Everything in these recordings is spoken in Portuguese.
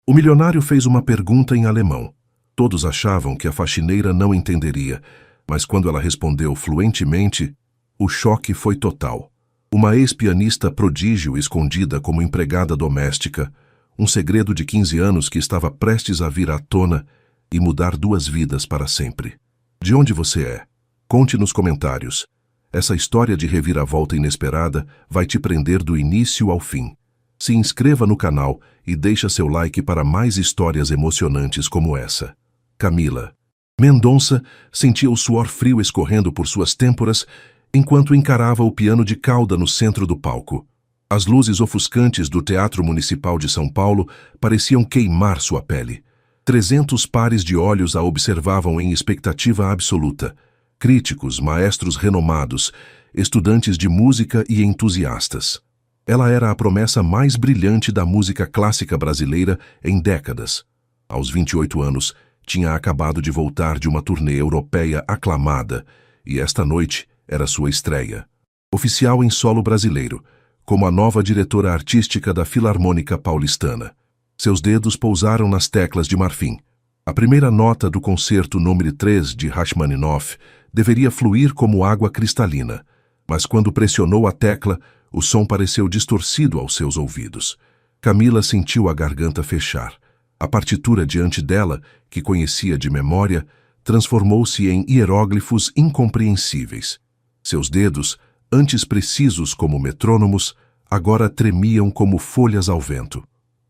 O milionário fez uma pergunta em alemão. Todos achavam que a faxineira não entenderia, mas quando ela respondeu fluentemente, o choque foi total. Uma ex-pianista prodígio escondida como empregada doméstica, um segredo de 15 anos que estava prestes a vir à tona e mudar 2 vidas para sempre. De onde você é? Conte nos comentários. Essa história de reviravolta inesperada vai te prender do início ao fim. Se inscreva no canal e deixa seu like para mais histórias emocionantes como essa. Camila Mendonça sentia o suor frio escorrendo por suas têmporas enquanto encarava o piano de cauda no centro do palco. As luzes ofuscantes do Teatro Municipal de São Paulo pareciam queimar sua pele. 300 pares de olhos a observavam em expectativa absoluta. Críticos, maestros renomados, estudantes de música e entusiastas. Ela era a promessa mais brilhante da música clássica brasileira em décadas. Aos 28 anos, tinha acabado de voltar de uma turnê europeia aclamada, e esta noite era sua estreia. Oficial em solo brasileiro, como a nova diretora artística da Filarmônica Paulistana. Seus dedos pousaram nas teclas de marfim. A primeira nota do concerto número 3 de Rachmaninoff deveria fluir como água cristalina, mas quando pressionou a tecla, o som pareceu distorcido aos seus ouvidos. Camila sentiu a garganta fechar. A partitura diante dela, que conhecia de memória, transformou-se em hieróglifos incompreensíveis. Seus dedos, antes precisos como metrônomos, agora tremiam como folhas ao vento.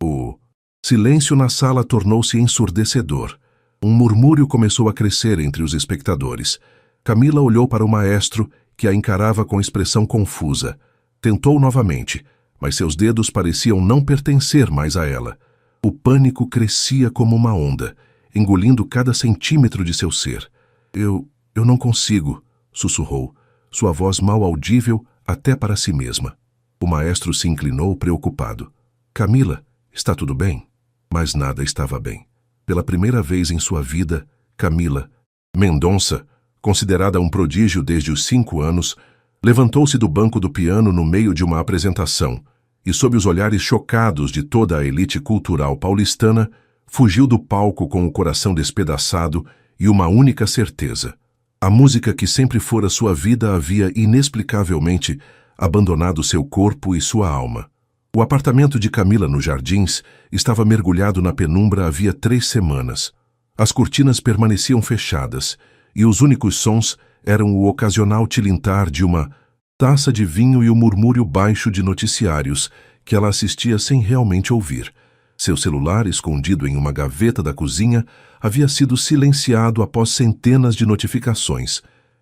O silêncio na sala tornou-se ensurdecedor. Um murmúrio começou a crescer entre os espectadores. Camila olhou para o maestro, que a encarava com expressão confusa. Tentou novamente, mas seus dedos pareciam não pertencer mais a ela. O pânico crescia como uma onda, engolindo cada centímetro de seu ser. Eu não consigo, sussurrou, sua voz mal audível até para si mesma. O maestro se inclinou preocupado. Camila, está tudo bem? Mas nada estava bem. Pela primeira vez em sua vida, Camila Mendonça, considerada um prodígio desde os 5 anos, levantou-se do banco do piano no meio de uma apresentação e, sob os olhares chocados de toda a elite cultural paulistana, fugiu do palco com o coração despedaçado e uma única certeza. A música que sempre fora sua vida havia inexplicavelmente abandonado seu corpo e sua alma. O apartamento de Camila nos Jardins estava mergulhado na penumbra havia 3 semanas. As cortinas permaneciam fechadas e os únicos sons eram o ocasional tilintar de uma taça de vinho e o murmúrio baixo de noticiários que ela assistia sem realmente ouvir. Seu celular, escondido em uma gaveta da cozinha, havia sido silenciado após centenas de notificações,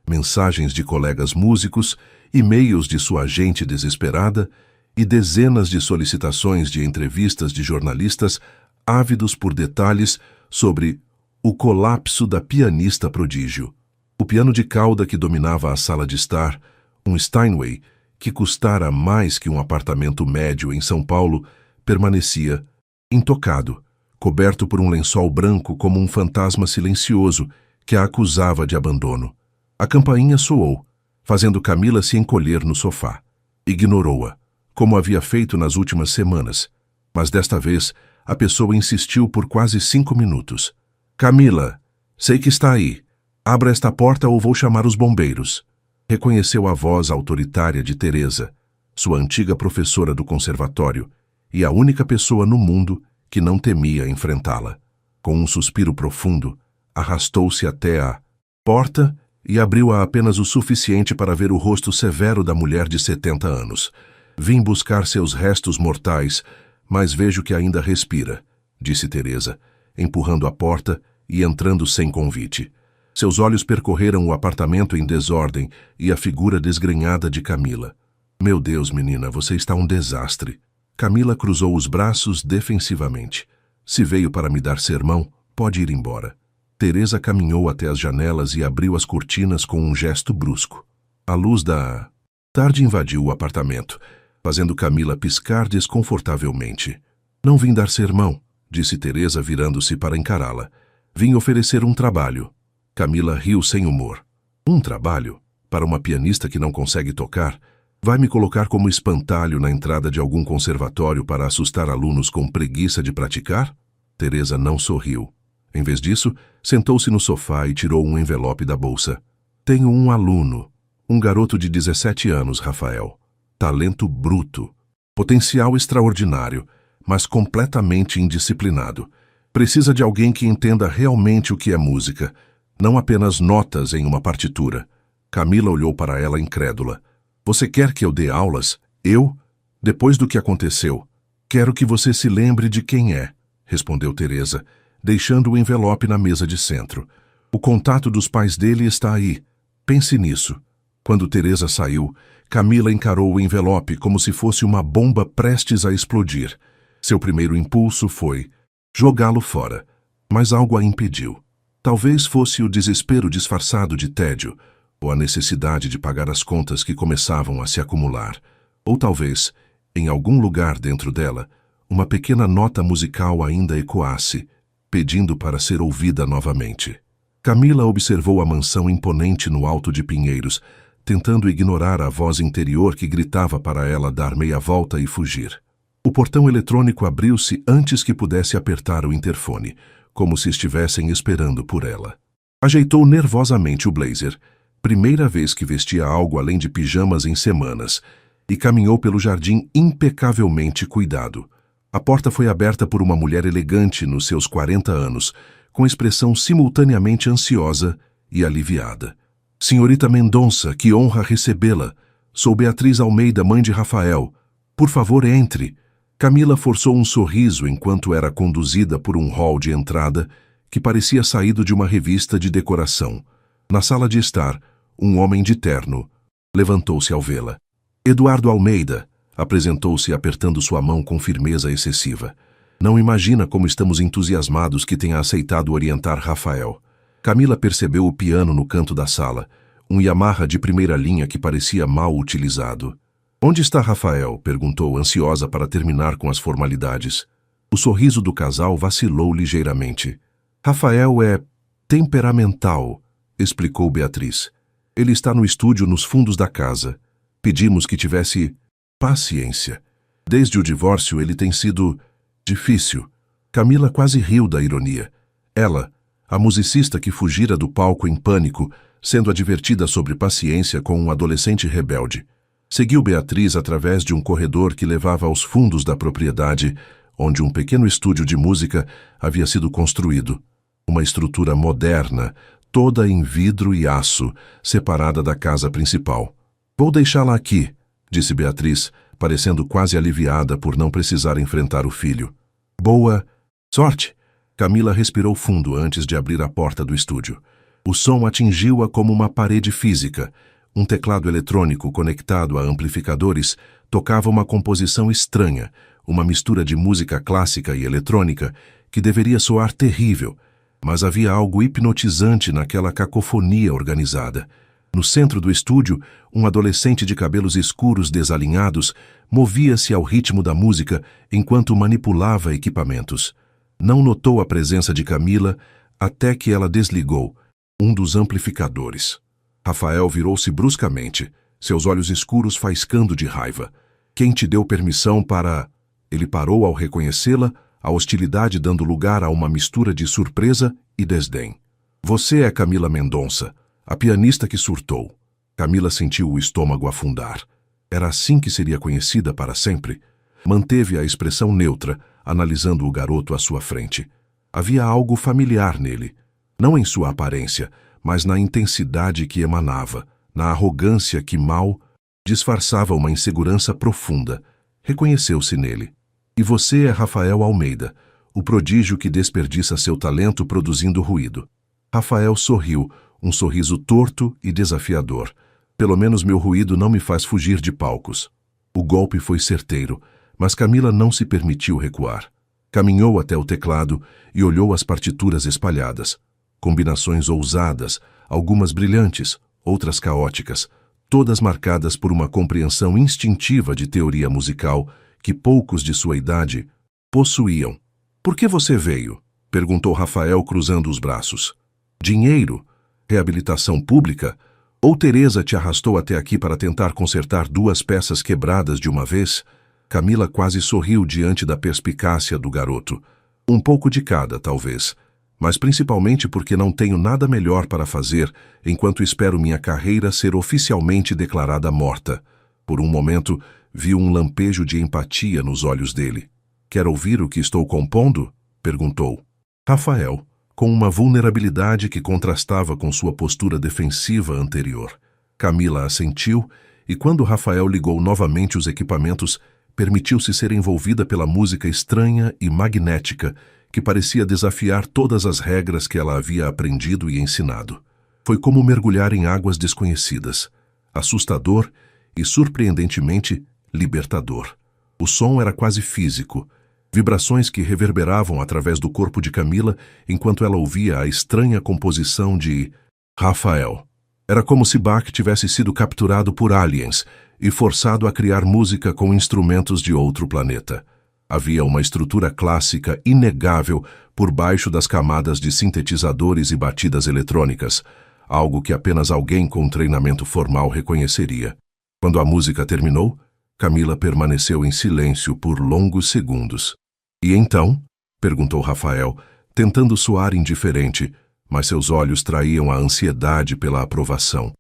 mensagens de colegas músicos, e-mails de sua agente desesperada e dezenas de solicitações de entrevistas de jornalistas ávidos por detalhes sobre o colapso da pianista prodígio. O piano de cauda que dominava a sala de estar, um Steinway, que custara mais que um apartamento médio em São Paulo, permanecia intocado, coberto por um lençol branco como um fantasma silencioso que a acusava de abandono. A campainha soou, fazendo Camila se encolher no sofá. Ignorou-a, como havia feito nas últimas semanas, mas desta vez a pessoa insistiu por quase 5 minutos. Camila, sei que está aí. Abra esta porta ou vou chamar os bombeiros. Reconheceu a voz autoritária de Teresa, sua antiga professora do conservatório, e a única pessoa no mundo que não temia enfrentá-la. Com um suspiro profundo, arrastou-se até a porta e abriu-a apenas o suficiente para ver o rosto severo da mulher de 70 anos. Vim buscar seus restos mortais, mas vejo que ainda respira, disse Teresa, empurrando a porta e entrando sem convite. Seus olhos percorreram o apartamento em desordem e a figura desgrenhada de Camila. Meu Deus, menina, você está um desastre. Camila cruzou os braços defensivamente. Se veio para me dar sermão, pode ir embora. Teresa caminhou até as janelas e abriu as cortinas com um gesto brusco. A luz da tarde invadiu o apartamento, fazendo Camila piscar desconfortavelmente. Não vim dar sermão, disse Teresa virando-se para encará-la. Vim oferecer um trabalho. Camila riu sem humor. Um trabalho? Para uma pianista que não consegue tocar? Vai me colocar como espantalho na entrada de algum conservatório para assustar alunos com preguiça de praticar? Teresa não sorriu. Em vez disso, sentou-se no sofá e tirou um envelope da bolsa. Tenho um aluno, um garoto de 17 anos, Rafael. Talento bruto. Potencial extraordinário, mas completamente indisciplinado. Precisa de alguém que entenda realmente o que é música, não apenas notas em uma partitura. Camila olhou para ela incrédula. Você quer que eu dê aulas? Eu? Depois do que aconteceu? Quero que você se lembre de quem é, respondeu Teresa, deixando o envelope na mesa de centro. O contato dos pais dele está aí. Pense nisso. Quando Teresa saiu, Camila encarou o envelope como se fosse uma bomba prestes a explodir. Seu primeiro impulso foi jogá-lo fora, mas algo a impediu. Talvez fosse o desespero disfarçado de tédio, ou a necessidade de pagar as contas que começavam a se acumular. Ou talvez, em algum lugar dentro dela, uma pequena nota musical ainda ecoasse, pedindo para ser ouvida novamente. Camila observou a mansão imponente no alto de Pinheiros, tentando ignorar a voz interior que gritava para ela dar meia volta e fugir. O portão eletrônico abriu-se antes que pudesse apertar o interfone, como se estivessem esperando por ela. Ajeitou nervosamente o blazer, primeira vez que vestia algo além de pijamas em semanas, e caminhou pelo jardim impecavelmente cuidado. A porta foi aberta por uma mulher elegante nos seus 40 anos, com expressão simultaneamente ansiosa e aliviada. Senhorita Mendonça, que honra recebê-la. Sou Beatriz Almeida, mãe de Rafael. Por favor, entre. Camila forçou um sorriso enquanto era conduzida por um hall de entrada que parecia saído de uma revista de decoração. Na sala de estar, um homem de terno levantou-se ao vê-la. Eduardo Almeida, apresentou-se apertando sua mão com firmeza excessiva. Não imagina como estamos entusiasmados que tenha aceitado orientar Rafael. Camila percebeu o piano no canto da sala, um Yamaha de primeira linha que parecia mal utilizado. Onde está Rafael? Perguntou, ansiosa para terminar com as formalidades. O sorriso do casal vacilou ligeiramente. Rafael é temperamental, explicou Beatriz. Ele está no estúdio nos fundos da casa. Pedimos que tivesse paciência. Desde o divórcio ele tem sido difícil. Camila quase riu da ironia. Ela, a musicista que fugira do palco em pânico, sendo advertida sobre paciência com um adolescente rebelde. Seguiu Beatriz através de um corredor que levava aos fundos da propriedade, onde um pequeno estúdio de música havia sido construído. Uma estrutura moderna, toda em vidro e aço, separada da casa principal. Vou deixá-la aqui, disse Beatriz, parecendo quase aliviada por não precisar enfrentar o filho. Boa sorte! Camila respirou fundo antes de abrir a porta do estúdio. O som atingiu-a como uma parede física. Um teclado eletrônico conectado a amplificadores tocava uma composição estranha, uma mistura de música clássica e eletrônica que deveria soar terrível, mas havia algo hipnotizante naquela cacofonia organizada. No centro do estúdio, um adolescente de cabelos escuros desalinhados movia-se ao ritmo da música enquanto manipulava equipamentos. Não notou a presença de Camila até que ela desligou um dos amplificadores. Rafael virou-se bruscamente, seus olhos escuros faiscando de raiva. Quem te deu permissão para... Ele parou ao reconhecê-la, a hostilidade dando lugar a uma mistura de surpresa e desdém. Você é Camila Mendonça, a pianista que surtou. Camila sentiu o estômago afundar. Era assim que seria conhecida para sempre. Manteve a expressão neutra, analisando o garoto à sua frente. Havia algo familiar nele, não em sua aparência, mas na intensidade que emanava, na arrogância que mal disfarçava uma insegurança profunda. Reconheceu-se nele. E você é Rafael Almeida, o prodígio que desperdiça seu talento produzindo ruído. Rafael sorriu, um sorriso torto e desafiador. Pelo menos meu ruído não me faz fugir de palcos. O golpe foi certeiro, mas Camila não se permitiu recuar. Caminhou até o teclado e olhou as partituras espalhadas. Combinações ousadas, algumas brilhantes, outras caóticas, todas marcadas por uma compreensão instintiva de teoria musical que poucos de sua idade possuíam. Por que você veio? Perguntou Rafael cruzando os braços. Dinheiro? Reabilitação pública? Ou Teresa te arrastou até aqui para tentar consertar duas peças quebradas de uma vez? Camila quase sorriu diante da perspicácia do garoto. Um pouco de cada, talvez, mas principalmente porque não tenho nada melhor para fazer enquanto espero minha carreira ser oficialmente declarada morta. Por um momento, vi um lampejo de empatia nos olhos dele. Quer ouvir o que estou compondo? Perguntou. Rafael, com uma vulnerabilidade que contrastava com sua postura defensiva anterior. Camila assentiu e, quando Rafael ligou novamente os equipamentos, permitiu-se ser envolvida pela música estranha e magnética que parecia desafiar todas as regras que ela havia aprendido e ensinado. Foi como mergulhar em águas desconhecidas, assustador e, surpreendentemente, libertador. O som era quase físico, vibrações que reverberavam através do corpo de Camila enquanto ela ouvia a estranha composição de Rafael. Era como se Bach tivesse sido capturado por aliens e forçado a criar música com instrumentos de outro planeta. Havia uma estrutura clássica inegável por baixo das camadas de sintetizadores e batidas eletrônicas, algo que apenas alguém com treinamento formal reconheceria. Quando a música terminou, Camila permaneceu em silêncio por longos segundos. E então? Perguntou Rafael, tentando soar indiferente, mas seus olhos traíam a ansiedade pela aprovação.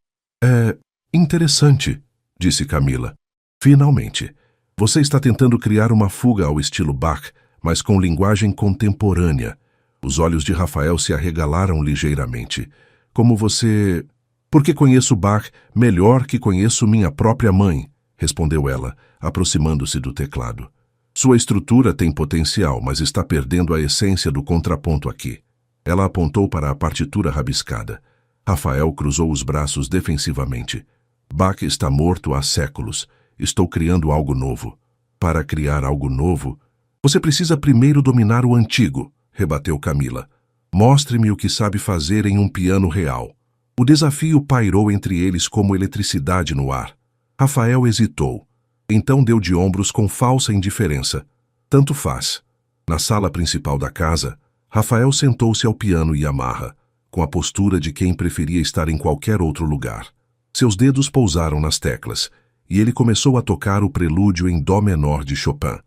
É interessante, disse Camila. Finalmente. Você está tentando criar uma fuga ao estilo Bach, mas com linguagem contemporânea. Os olhos de Rafael se arregalaram ligeiramente. Como você... Porque conheço Bach melhor que conheço minha própria mãe, respondeu ela, aproximando-se do teclado. Sua estrutura tem potencial, mas está perdendo a essência do contraponto aqui. Ela apontou para a partitura rabiscada. Rafael cruzou os braços defensivamente. Bach está morto há séculos. Estou criando algo novo. Para criar algo novo, você precisa primeiro dominar o antigo, rebateu Camila. Mostre-me o que sabe fazer em um piano real. O desafio pairou entre eles como eletricidade no ar. Rafael hesitou. Então deu de ombros com falsa indiferença. Tanto faz. Na sala principal da casa, Rafael sentou-se ao piano Yamaha, com a postura de quem preferia estar em qualquer outro lugar. Seus dedos pousaram nas teclas, e ele começou a tocar o prelúdio em dó menor de Chopin,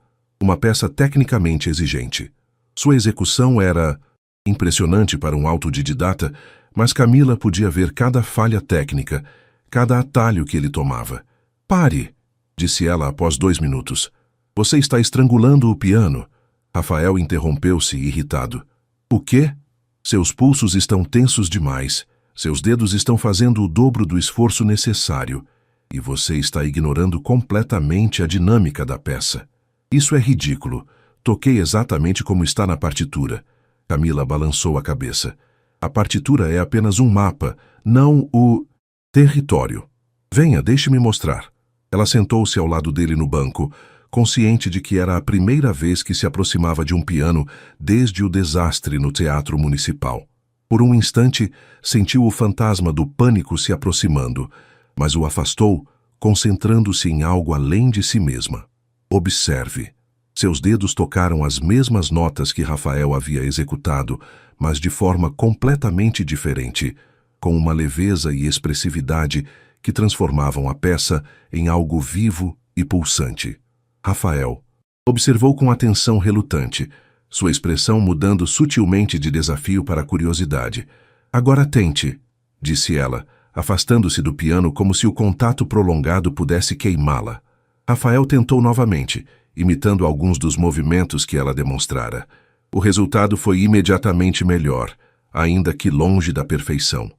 uma peça tecnicamente exigente. Sua execução era impressionante para um autodidata, mas Camila podia ver cada falha técnica, cada atalho que ele tomava. Pare, disse ela após 2 minutos. Você está estrangulando o piano. Rafael interrompeu-se, irritado. O quê? Seus pulsos estão tensos demais. Seus dedos estão fazendo o dobro do esforço necessário. E você está ignorando completamente a dinâmica da peça. Isso é ridículo. Toquei exatamente como está na partitura. Camila balançou a cabeça. A partitura é apenas um mapa, não o território. Venha, deixe-me mostrar. Ela sentou-se ao lado dele no banco, consciente de que era a primeira vez que se aproximava de um piano desde o desastre no teatro municipal. Por um instante, sentiu o fantasma do pânico se aproximando, mas o afastou, concentrando-se em algo além de si mesma. Observe. Seus dedos tocaram as mesmas notas que Rafael havia executado, mas de forma completamente diferente, com uma leveza e expressividade que transformavam a peça em algo vivo e pulsante. Rafael observou com atenção relutante, sua expressão mudando sutilmente de desafio para curiosidade. Agora tente, disse ela, afastando-se do piano como se o contato prolongado pudesse queimá-la. Rafael tentou novamente, imitando alguns dos movimentos que ela demonstrara. O resultado foi imediatamente melhor, ainda que longe da perfeição.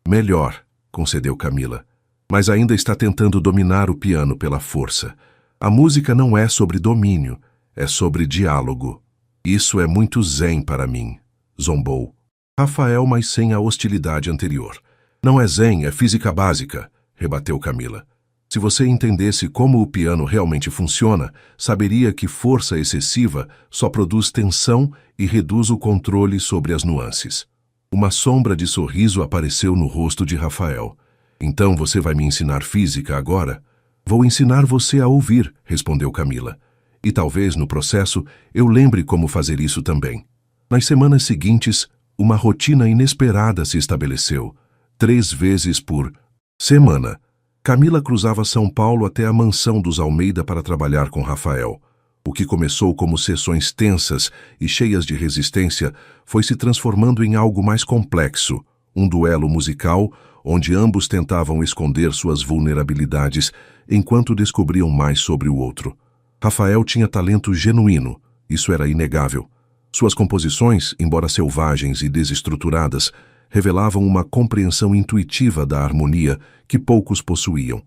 Melhor, concedeu Camila, mas ainda está tentando dominar o piano pela força. A música não é sobre domínio, é sobre diálogo. Isso é muito zen para mim, zombou. Rafael, mas sem a hostilidade anterior. Não é zen, é física básica, rebateu Camila. Se você entendesse como o piano realmente funciona, saberia que força excessiva só produz tensão e reduz o controle sobre as nuances. Uma sombra de sorriso apareceu no rosto de Rafael. Então você vai me ensinar física agora? Vou ensinar você a ouvir, respondeu Camila. E talvez, no processo, eu lembre como fazer isso também. Nas semanas seguintes, uma rotina inesperada se estabeleceu. 3 vezes por semana. Camila cruzava São Paulo até a mansão dos Almeida para trabalhar com Rafael. O que começou como sessões tensas e cheias de resistência foi se transformando em algo mais complexo, um duelo musical onde ambos tentavam esconder suas vulnerabilidades enquanto descobriam mais sobre o outro. Rafael tinha talento genuíno, isso era inegável. Suas composições, embora selvagens e desestruturadas, revelavam uma compreensão intuitiva da harmonia que poucos possuíam.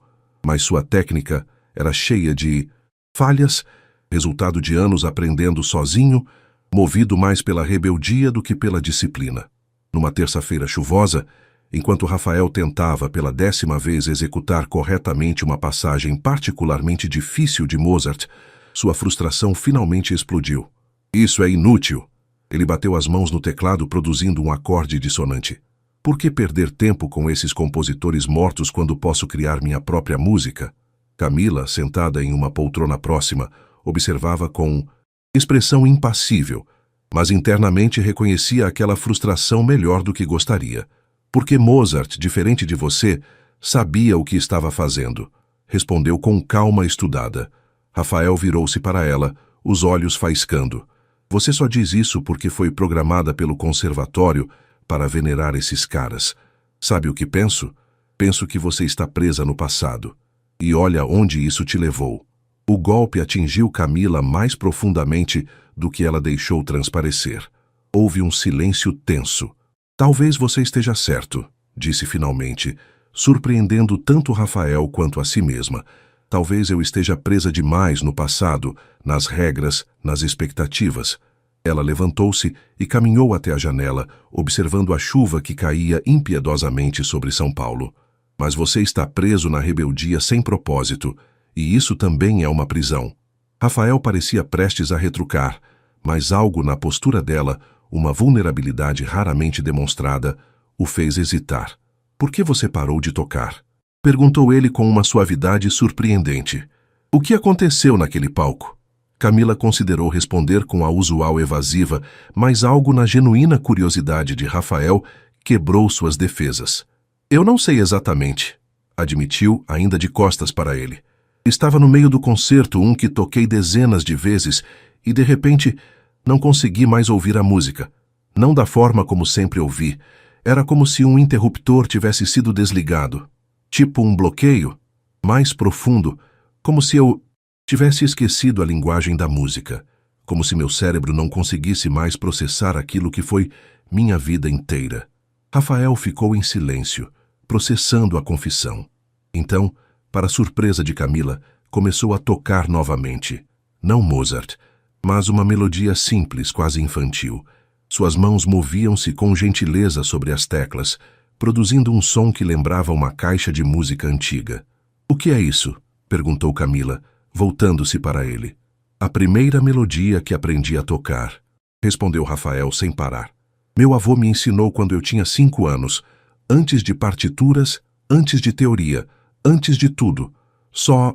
Mas sua técnica era cheia de falhas, resultado de anos aprendendo sozinho, movido mais pela rebeldia do que pela disciplina. Numa terça-feira chuvosa, enquanto Rafael tentava pela 10ª vez executar corretamente uma passagem particularmente difícil de Mozart, sua frustração finalmente explodiu. Isso é inútil! Ele bateu as mãos no teclado produzindo um acorde dissonante. Por que perder tempo com esses compositores mortos quando posso criar minha própria música? Camila, sentada em uma poltrona próxima, observava com expressão impassível, mas internamente reconhecia aquela frustração melhor do que gostaria. Porque Mozart, diferente de você, sabia o que estava fazendo, respondeu com calma estudada. Rafael virou-se para ela, os olhos faiscando. Você só diz isso porque foi programada pelo conservatório para venerar esses caras. Sabe o que penso? Penso que você está presa no passado. E olha onde isso te levou. O golpe atingiu Camila mais profundamente do que ela deixou transparecer. Houve um silêncio tenso. Talvez você esteja certo, disse finalmente, surpreendendo tanto Rafael quanto a si mesma. Talvez eu esteja presa demais no passado, nas regras, nas expectativas. Ela levantou-se e caminhou até a janela, observando a chuva que caía impiedosamente sobre São Paulo. Mas você está preso na rebeldia sem propósito, e isso também é uma prisão. Rafael parecia prestes a retrucar, mas algo na postura dela, uma vulnerabilidade raramente demonstrada, o fez hesitar. Por que você parou de tocar? Perguntou ele com uma suavidade surpreendente. O que aconteceu naquele palco? Camila considerou responder com a usual evasiva, mas algo na genuína curiosidade de Rafael quebrou suas defesas. Eu não sei exatamente, admitiu, ainda de costas para ele. Estava no meio do concerto, um que toquei dezenas de vezes, e de repente não consegui mais ouvir a música. Não da forma como sempre ouvi. Era como se um interruptor tivesse sido desligado. Tipo um bloqueio, mais profundo, como se eu tivesse esquecido a linguagem da música, como se meu cérebro não conseguisse mais processar aquilo que foi minha vida inteira. Rafael ficou em silêncio, processando a confissão. Então, para surpresa de Camila, começou a tocar novamente. Não Mozart, mas uma melodia simples, quase infantil. Suas mãos moviam-se com gentileza sobre as teclas, produzindo um som que lembrava uma caixa de música antiga. O que é isso? Perguntou Camila, voltando-se para ele. A primeira melodia que aprendi a tocar, respondeu Rafael sem parar. Meu avô me ensinou quando eu tinha 5 anos, antes de partituras, antes de teoria, antes de tudo. Só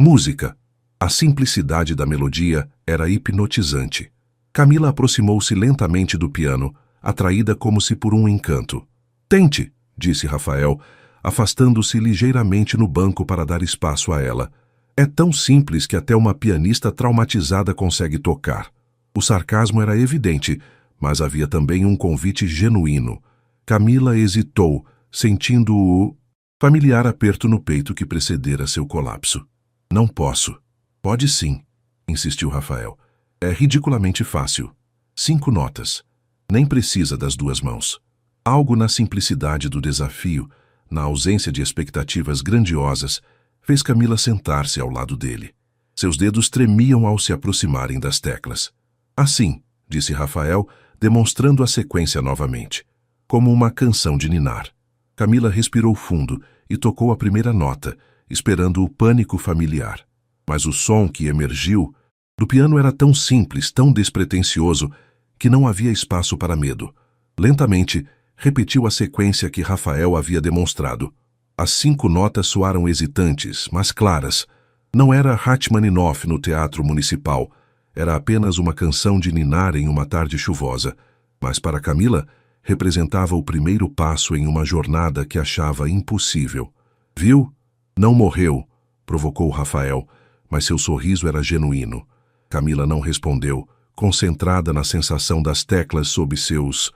música. A simplicidade da melodia era hipnotizante. Camila aproximou-se lentamente do piano, atraída como se por um encanto. Tente, disse Rafael, afastando-se ligeiramente no banco para dar espaço a ela. É tão simples que até uma pianista traumatizada consegue tocar. O sarcasmo era evidente, mas havia também um convite genuíno. Camila hesitou, sentindo o familiar aperto no peito que precedera seu colapso. Não posso. Pode sim, insistiu Rafael. É ridiculamente fácil. 5 notas. Nem precisa das 2 mãos. Algo na simplicidade do desafio, na ausência de expectativas grandiosas, fez Camila sentar-se ao lado dele. Seus dedos tremiam ao se aproximarem das teclas. Assim, disse Rafael, demonstrando a sequência novamente, como uma canção de ninar. Camila respirou fundo e tocou a primeira nota, esperando o pânico familiar. Mas o som que emergiu do piano era tão simples, tão despretensioso, que não havia espaço para medo. Lentamente, repetiu a sequência que Rafael havia demonstrado. As 5 notas soaram hesitantes, mas claras. Não era Rachmaninoff no Teatro Municipal. Era apenas uma canção de ninar em uma tarde chuvosa. Mas para Camila, representava o primeiro passo em uma jornada que achava impossível. Viu? Não morreu, provocou Rafael, mas seu sorriso era genuíno. Camila não respondeu, concentrada na sensação das teclas sob seus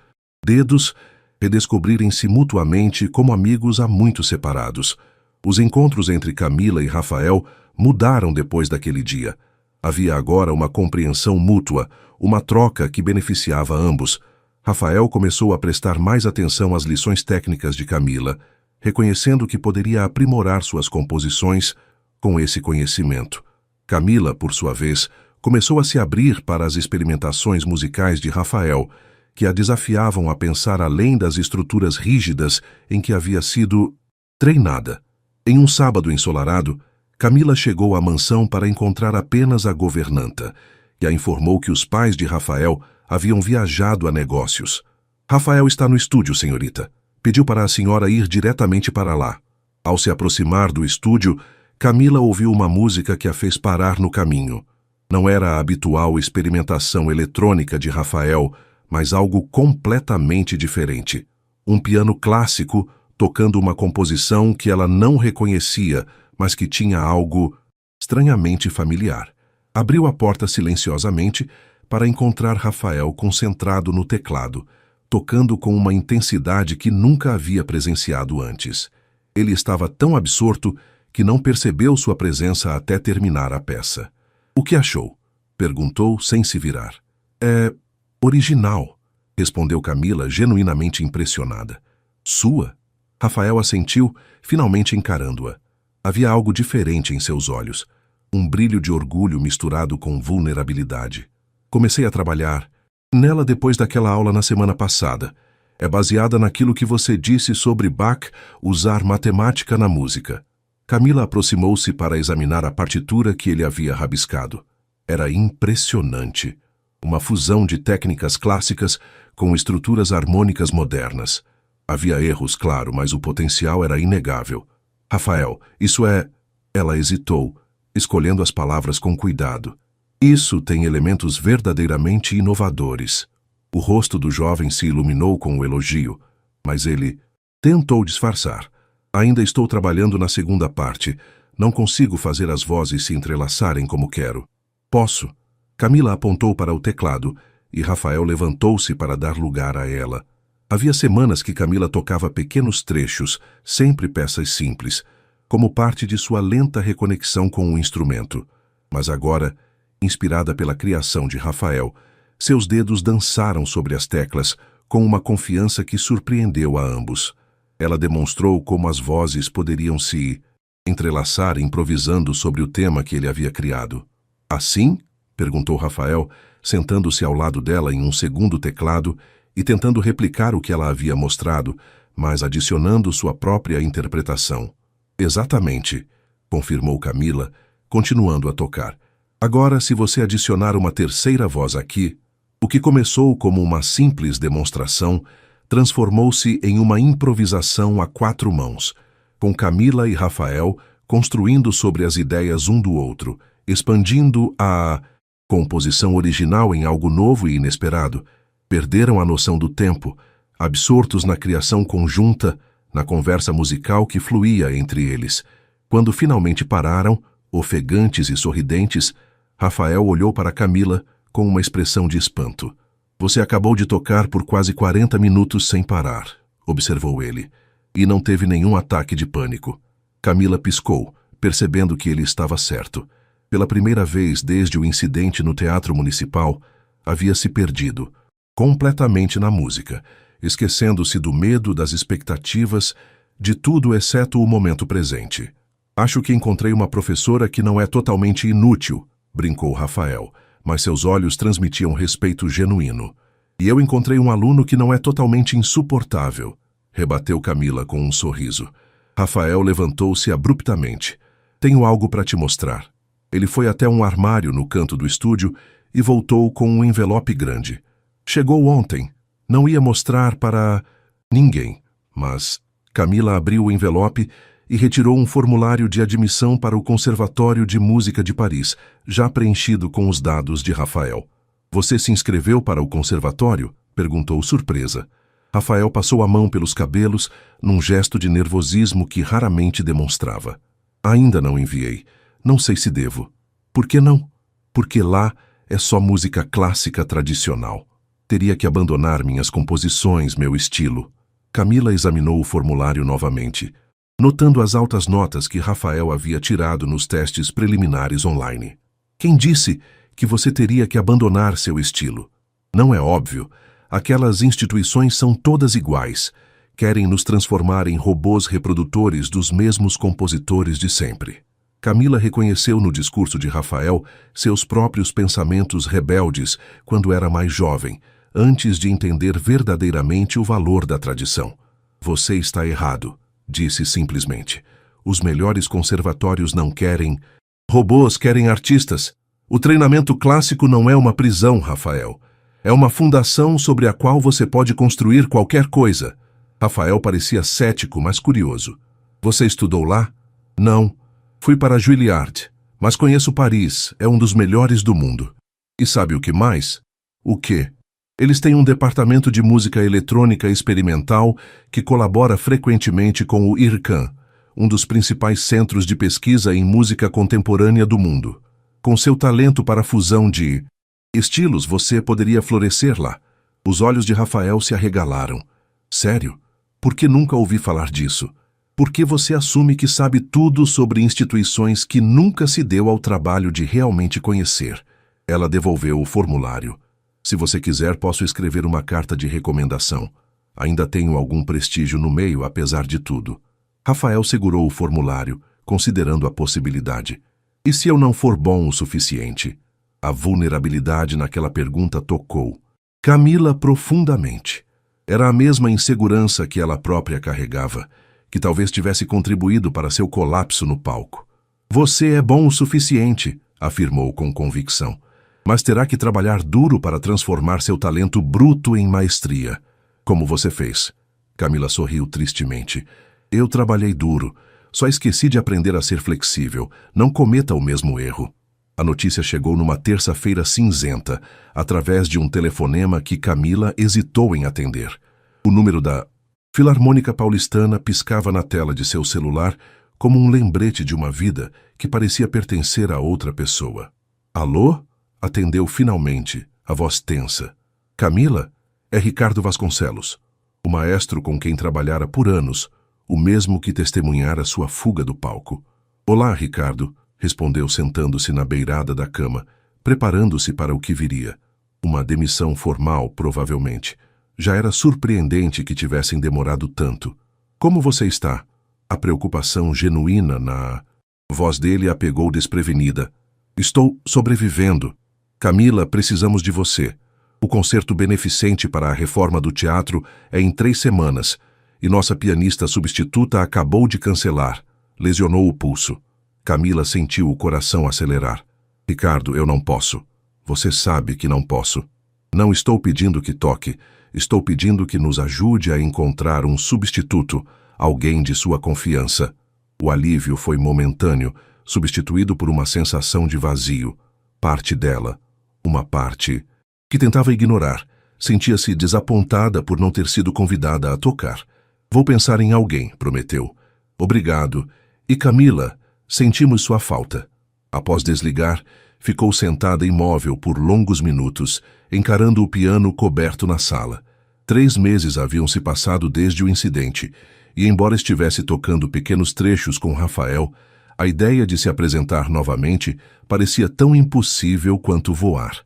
dedos, redescobrirem-se mutuamente como amigos há muito separados. Os encontros entre Camila e Rafael mudaram depois daquele dia. Havia agora uma compreensão mútua, uma troca que beneficiava ambos. Rafael começou a prestar mais atenção às lições técnicas de Camila, reconhecendo que poderia aprimorar suas composições com esse conhecimento. Camila, por sua vez, começou a se abrir para as experimentações musicais de Rafael, que a desafiavam a pensar além das estruturas rígidas em que havia sido treinada. Em um sábado ensolarado, Camila chegou à mansão para encontrar apenas a governanta, que a informou que os pais de Rafael haviam viajado a negócios. Rafael está no estúdio, senhorita. Pediu para a senhora ir diretamente para lá. Ao se aproximar do estúdio, Camila ouviu uma música que a fez parar no caminho. Não era a habitual experimentação eletrônica de Rafael, mas algo completamente diferente. Um piano clássico tocando uma composição que ela não reconhecia, mas que tinha algo estranhamente familiar. Abriu a porta silenciosamente para encontrar Rafael concentrado no teclado, tocando com uma intensidade que nunca havia presenciado antes. Ele estava tão absorto que não percebeu sua presença até terminar a peça. "O que achou?" perguntou sem se virar. "É original", respondeu Camila, genuinamente impressionada. "Sua?" Rafael assentiu, finalmente encarando-a. Havia algo diferente em seus olhos, um brilho de orgulho misturado com vulnerabilidade. "Comecei a trabalhar nela depois daquela aula na semana passada. É baseada naquilo que você disse sobre Bach usar matemática na música." Camila aproximou-se para examinar a partitura que ele havia rabiscado. Era impressionante. Uma fusão de técnicas clássicas com estruturas harmônicas modernas. Havia erros, claro, mas o potencial era inegável. "Rafael, isso é..." Ela hesitou, escolhendo as palavras com cuidado. "Isso tem elementos verdadeiramente inovadores." O rosto do jovem se iluminou com o elogio, mas ele tentou disfarçar. "Ainda estou trabalhando na segunda parte. Não consigo fazer as vozes se entrelaçarem como quero." "Posso." Camila apontou para o teclado e Rafael levantou-se para dar lugar a ela. Havia semanas que Camila tocava pequenos trechos, sempre peças simples, como parte de sua lenta reconexão com o instrumento. Mas agora, inspirada pela criação de Rafael, seus dedos dançaram sobre as teclas com uma confiança que surpreendeu a ambos. Ela demonstrou como as vozes poderiam se entrelaçar improvisando sobre o tema que ele havia criado. "Assim?" perguntou Rafael, sentando-se ao lado dela em um segundo teclado e tentando replicar o que ela havia mostrado, mas adicionando sua própria interpretação. "Exatamente", confirmou Camila, continuando a tocar. "Agora, se você adicionar uma terceira voz aqui, o que começou como uma simples demonstração transformou-se em uma improvisação a 4 mãos, com Camila e Rafael construindo sobre as ideias um do outro, expandindo a composição original em algo novo e inesperado. Perderam a noção do tempo, absortos na criação conjunta, na conversa musical que fluía entre eles. Quando finalmente pararam, ofegantes e sorridentes, Rafael olhou para Camila com uma expressão de espanto. "Você acabou de tocar por quase 40 minutos sem parar", observou ele, "e não teve nenhum ataque de pânico." Camila piscou, percebendo que ele estava certo. Pela primeira vez desde o incidente no Teatro Municipal, havia se perdido completamente na música, esquecendo-se do medo, das expectativas, de tudo exceto o momento presente. "Acho que encontrei uma professora que não é totalmente inútil", brincou Rafael, mas seus olhos transmitiam respeito genuíno. "E eu encontrei um aluno que não é totalmente insuportável", rebateu Camila com um sorriso. Rafael levantou-se abruptamente. "Tenho algo para te mostrar." Ele foi até um armário no canto do estúdio e voltou com um envelope grande. "Chegou ontem. Não ia mostrar para ninguém, mas..." Camila abriu o envelope e retirou um formulário de admissão para o Conservatório de Música de Paris, já preenchido com os dados de Rafael. "Você se inscreveu para o conservatório?" perguntou surpresa. Rafael passou a mão pelos cabelos, num gesto de nervosismo que raramente demonstrava. "Ainda não enviei. Não sei se devo." "Por que não?" "Porque lá É só música clássica tradicional. Teria que abandonar minhas composições, meu estilo. Camila examinou o formulário novamente, notando as altas notas que Rafael havia tirado nos testes preliminares online. Quem disse que você teria que abandonar seu estilo? Não é óbvio. Aquelas instituições são todas iguais. Querem nos transformar em robôs reprodutores dos mesmos compositores de sempre. Camila reconheceu no discurso de Rafael seus próprios pensamentos rebeldes quando era mais jovem, antes de entender verdadeiramente o valor da tradição. Você está errado, disse simplesmente. Os melhores conservatórios não querem... Robôs querem artistas. O treinamento clássico não é uma prisão, Rafael. É uma fundação sobre a qual você pode construir qualquer coisa. Rafael parecia cético, mas curioso. Você estudou lá? Não. Fui para Juilliard, mas conheço Paris, é um dos melhores do mundo. E sabe o que mais? O quê? Eles têm um departamento de música eletrônica experimental que colabora frequentemente com o IRCAM, um dos principais centros de pesquisa em música contemporânea do mundo. Com seu talento para a fusão de estilos, você poderia florescer lá. Os olhos de Rafael se arregalaram. Sério? Por que nunca ouvi falar disso? Por que você assume que sabe tudo sobre instituições que nunca se deu ao trabalho de realmente conhecer? Ela devolveu o formulário. Se você quiser, posso escrever uma carta de recomendação. Ainda tenho algum prestígio no meio, apesar de tudo. Rafael segurou o formulário, considerando a possibilidade. E se eu não for bom o suficiente? A vulnerabilidade naquela pergunta tocou Camila profundamente. Era a mesma insegurança que ela própria carregava, que talvez tivesse contribuído para seu colapso no palco. Você é bom o suficiente, afirmou com convicção, mas terá que trabalhar duro para transformar seu talento bruto em maestria, como você fez. Camila sorriu tristemente. Eu trabalhei duro, só esqueci de aprender a ser flexível. Não cometa o mesmo erro. A notícia chegou numa terça-feira cinzenta, através de um telefonema que Camila hesitou em atender. O número da Filarmônica Paulistana piscava na tela de seu celular como um lembrete de uma vida que parecia pertencer a outra pessoa. Alô? Atendeu finalmente, a voz tensa. Camila? É Ricardo Vasconcelos, o maestro com quem trabalhara por anos, o mesmo que testemunhara sua fuga do palco. Olá, Ricardo, respondeu sentando-se na beirada da cama, preparando-se para o que viria. Uma demissão formal, provavelmente. Já era surpreendente que tivessem demorado tanto. Como você está? A preocupação genuína na voz dele a pegou desprevenida. Estou sobrevivendo. Camila, precisamos de você. O concerto beneficente para a reforma do teatro é em 3 semanas, e nossa pianista substituta acabou de cancelar. Lesionou o pulso. Camila sentiu o coração acelerar. Ricardo, eu não posso. Você sabe que não posso. Não estou pedindo que toque. Estou pedindo que nos ajude a encontrar um substituto, alguém de sua confiança. O alívio foi momentâneo, substituído por uma sensação de vazio. Parte dela, uma parte que tentava ignorar, sentia-se desapontada por não ter sido convidada a tocar. Vou pensar em alguém, prometeu. Obrigado. E Camila, sentimos sua falta. Após desligar, ficou sentada imóvel por longos minutos, encarando o piano coberto na sala. 3 meses haviam se passado desde o incidente, e embora estivesse tocando pequenos trechos com Rafael, a ideia de se apresentar novamente parecia tão impossível quanto voar.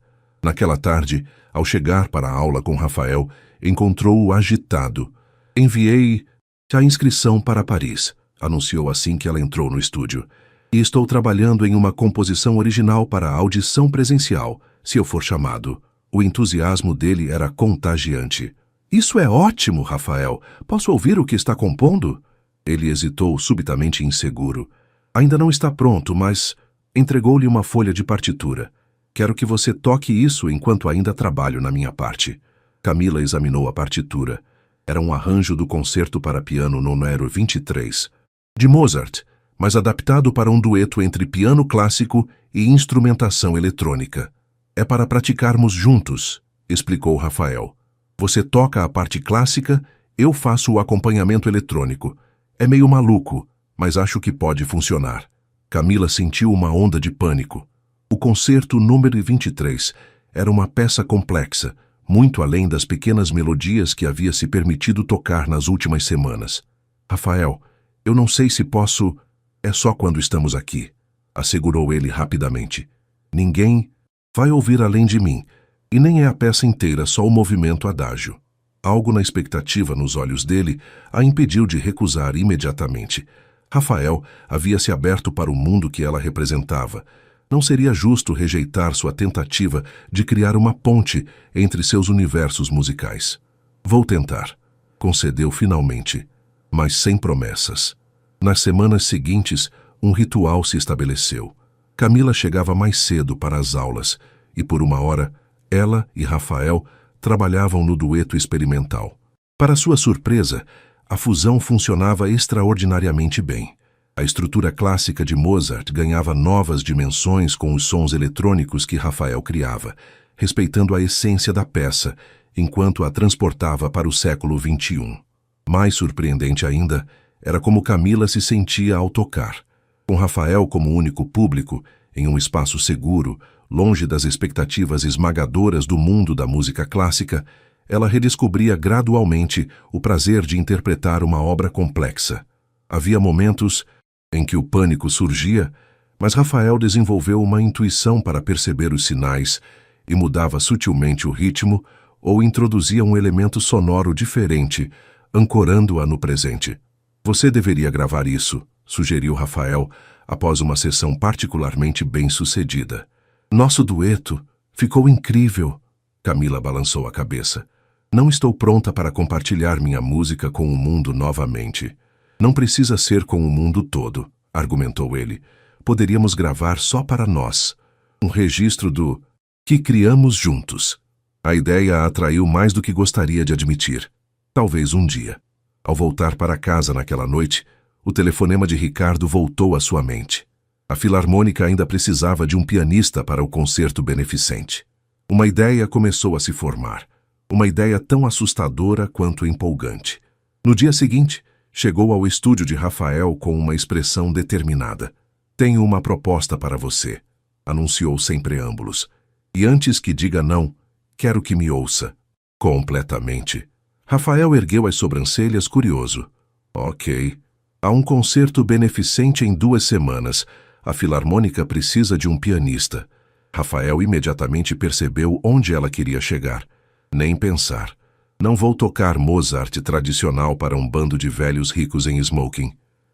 Naquela tarde, ao chegar para a aula com Rafael, encontrou-o agitado. Enviei a inscrição para Paris, anunciou assim que ela entrou no estúdio. E estou trabalhando em uma composição original para a audição presencial, se eu for chamado. O entusiasmo dele era contagiante. Isso é ótimo, Rafael. Posso ouvir o que está compondo? Ele hesitou, subitamente inseguro. Ainda não está pronto, mas entregou-lhe uma folha de partitura. Quero que você toque isso enquanto ainda trabalho na minha parte. Camila examinou a partitura. Era um arranjo do concerto para piano número 23, de Mozart, mas adaptado para um dueto entre piano clássico e instrumentação eletrônica. É para praticarmos juntos, explicou Rafael. Você toca a parte clássica, eu faço o acompanhamento eletrônico. É meio maluco, mas acho que pode funcionar. Camila sentiu uma onda de pânico. O concerto número 23 era uma peça complexa, muito além das pequenas melodias que havia se permitido tocar nas últimas semanas. Rafael, eu não sei se posso... É só quando estamos aqui, assegurou ele rapidamente. Ninguém vai ouvir além de mim, e nem é a peça inteira, só o movimento adágio. Algo na expectativa nos olhos dele a impediu de recusar imediatamente. Rafael havia se aberto para o mundo que ela representava. Não seria justo rejeitar sua tentativa de criar uma ponte entre seus universos musicais. Vou tentar, concedeu finalmente, mas sem promessas. Nas semanas seguintes, um ritual se estabeleceu. Camila chegava mais cedo para as aulas e, por uma hora, ela e Rafael trabalhavam no dueto experimental. Para sua surpresa, a fusão funcionava extraordinariamente bem. A estrutura clássica de Mozart ganhava novas dimensões com os sons eletrônicos que Rafael criava, respeitando a essência da peça, enquanto a transportava para o século XXI. Mais surpreendente ainda, era como Camila se sentia ao tocar. Com Rafael como único público, em um espaço seguro, longe das expectativas esmagadoras do mundo da música clássica, ela redescobria gradualmente o prazer de interpretar uma obra complexa. Havia momentos em que o pânico surgia, mas Rafael desenvolveu uma intuição para perceber os sinais e mudava sutilmente o ritmo ou introduzia um elemento sonoro diferente, ancorando-a no presente. Você deveria gravar isso, sugeriu Rafael, após uma sessão particularmente bem-sucedida. Nosso dueto ficou incrível. Camila balançou a cabeça. Não estou pronta para compartilhar minha música com o mundo novamente. Não precisa ser com o mundo todo, argumentou ele. Poderíamos gravar só para nós. Um registro do que criamos juntos. A ideia a atraiu mais do que gostaria de admitir. Talvez um dia. Ao voltar para casa naquela noite, o telefonema de Ricardo voltou à sua mente. A Filarmônica ainda precisava de um pianista para o concerto beneficente. Uma ideia começou a se formar. Uma ideia tão assustadora quanto empolgante. No dia seguinte, chegou ao estúdio de Rafael com uma expressão determinada. Tenho uma proposta para você, anunciou sem preâmbulos. E antes que diga não, quero que me ouça. Completamente. Rafael ergueu as sobrancelhas curioso. Ok. Há um concerto beneficente em 2 semanas. A Filarmônica precisa de um pianista. Rafael imediatamente percebeu onde ela queria chegar. Nem pensar. Não vou tocar Mozart tradicional para um bando de velhos ricos em smoking.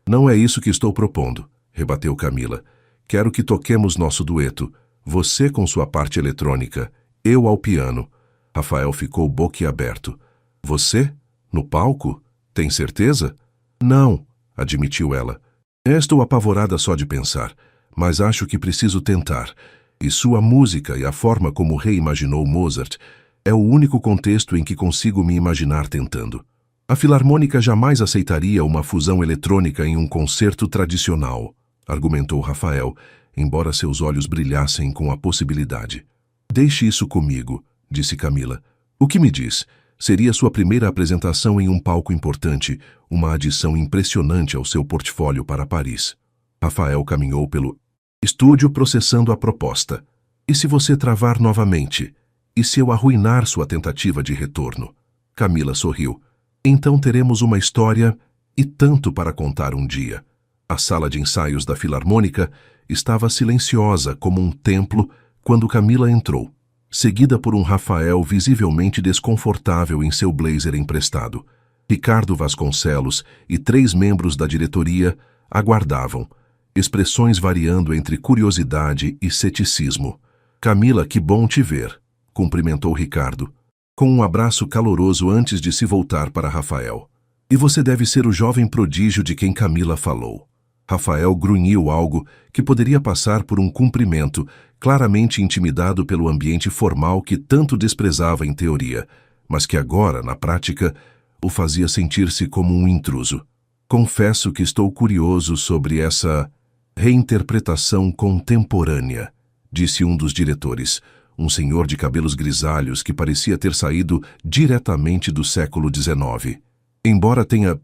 Não é isso que estou propondo, rebateu Camila. Quero que toquemos nosso dueto. Você com sua parte eletrônica, eu ao piano. Rafael ficou boquiaberto. Você? No palco? Tem certeza? Não, admitiu ela. Estou apavorada só de pensar, mas acho que preciso tentar. E sua música e a forma como reimaginou Mozart é o único contexto em que consigo me imaginar tentando. A Filarmônica jamais aceitaria uma fusão eletrônica em um concerto tradicional, argumentou Rafael, embora seus olhos brilhassem com a possibilidade. Deixe isso comigo, disse Camila. O que me diz? Seria sua primeira apresentação em um palco importante, uma adição impressionante ao seu portfólio para Paris. Rafael caminhou pelo estúdio processando a proposta. E se você travar novamente? E se eu arruinar sua tentativa de retorno? Camila sorriu. Então teremos uma história e tanto para contar um dia. A sala de ensaios da Filarmônica estava silenciosa como um templo quando Camila entrou, seguida por um Rafael visivelmente desconfortável em seu blazer emprestado. Ricardo Vasconcelos e 3 membros da diretoria aguardavam, expressões variando entre curiosidade e ceticismo. Camila, que bom te ver, cumprimentou Ricardo, com um abraço caloroso antes de se voltar para Rafael. E você deve ser o jovem prodígio de quem Camila falou. Rafael grunhiu algo que poderia passar por um cumprimento, claramente intimidado pelo ambiente formal que tanto desprezava em teoria, mas que agora, na prática, o fazia sentir-se como um intruso. Confesso que estou curioso sobre essa reinterpretação contemporânea, disse um dos diretores, um senhor de cabelos grisalhos que parecia ter saído diretamente do século XIX. Embora tenha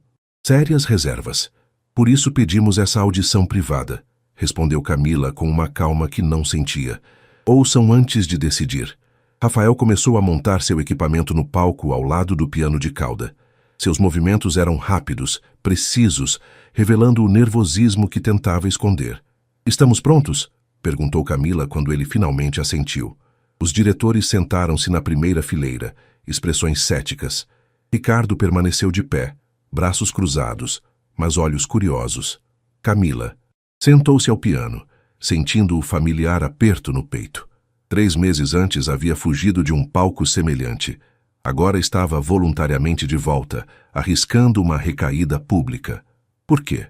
sérias reservas. Por isso pedimos essa audição privada. respondeu Camila com uma calma que não sentia. Ouçam antes de decidir. Rafael começou a montar seu equipamento no palco ao lado do piano de cauda. Seus movimentos eram rápidos, precisos, revelando o nervosismo que tentava esconder. Estamos prontos? Perguntou Camila quando ele finalmente assentiu. Os diretores sentaram-se na primeira fileira, expressões céticas. Ricardo permaneceu de pé, braços cruzados, mas olhos curiosos. Camila sentou-se ao piano, sentindo o familiar aperto no peito. 3 meses antes havia fugido de um palco semelhante. Agora estava voluntariamente de volta, arriscando uma recaída pública. Por quê?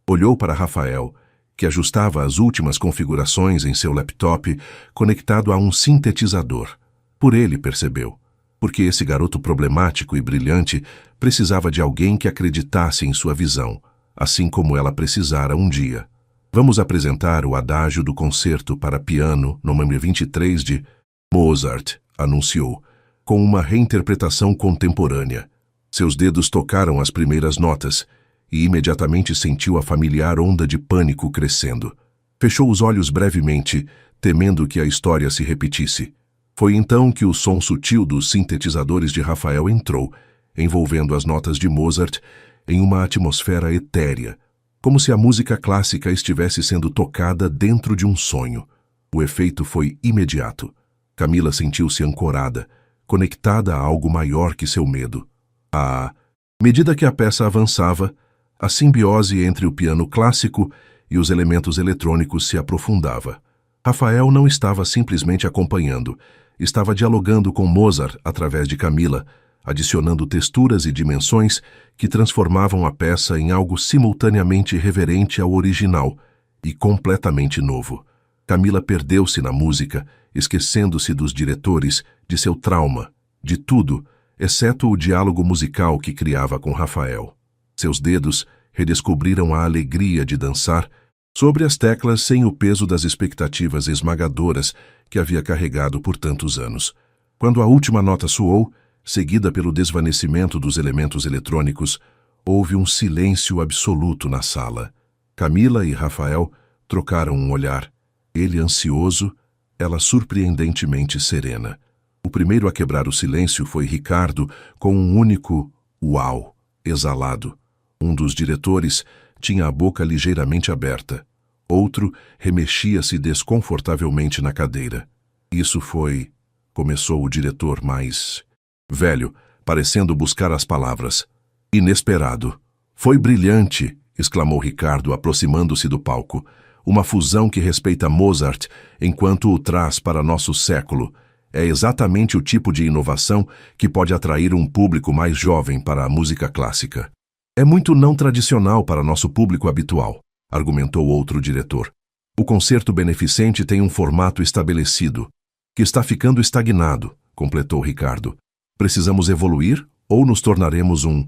Olhou para Rafael, que ajustava as últimas configurações em seu laptop, conectado a um sintetizador. Por ele, percebeu. Porque esse garoto problemático e brilhante precisava de alguém que acreditasse em sua visão, assim como ela precisara um dia. Vamos apresentar o adágio do concerto para piano, número 23 de Mozart, anunciou, com uma reinterpretação contemporânea. Seus dedos tocaram as primeiras notas e imediatamente sentiu a familiar onda de pânico crescendo. Fechou os olhos brevemente, temendo que a história se repetisse. Foi então que o som sutil dos sintetizadores de Rafael entrou, envolvendo as notas de Mozart em uma atmosfera etérea, como se a música clássica estivesse sendo tocada dentro de um sonho. O efeito foi imediato. Camila sentiu-se ancorada, conectada a algo maior que seu medo. À medida que a peça avançava, a simbiose entre o piano clássico e os elementos eletrônicos se aprofundava. Rafael não estava simplesmente acompanhando, estava dialogando com Mozart através de Camila, adicionando texturas e dimensões que transformavam a peça em algo simultaneamente reverente ao original e completamente novo. Camila perdeu-se na música, esquecendo-se dos diretores, de seu trauma, de tudo, exceto o diálogo musical que criava com Rafael. Seus dedos redescobriram a alegria de dançar sobre as teclas sem o peso das expectativas esmagadoras que havia carregado por tantos anos. Quando a última nota soou, seguida pelo desvanecimento dos elementos eletrônicos, houve um silêncio absoluto na sala. Camila e Rafael trocaram um olhar, ele ansioso, ela surpreendentemente serena. O primeiro a quebrar o silêncio foi Ricardo, com um único "uau" exalado. Um dos diretores tinha a boca ligeiramente aberta. Outro remexia-se desconfortavelmente na cadeira. Isso foi... Começou o diretor mais... velho, parecendo buscar as palavras. Inesperado. Foi brilhante, exclamou Ricardo, aproximando-se do palco. Uma fusão que respeita Mozart enquanto o traz para nosso século. É exatamente o tipo de inovação que pode atrair um público mais jovem para a música clássica. É muito não tradicional para nosso público habitual, argumentou outro diretor. O concerto beneficente tem um formato estabelecido, que está ficando estagnado, completou Ricardo. Precisamos evoluir ou nos tornaremos um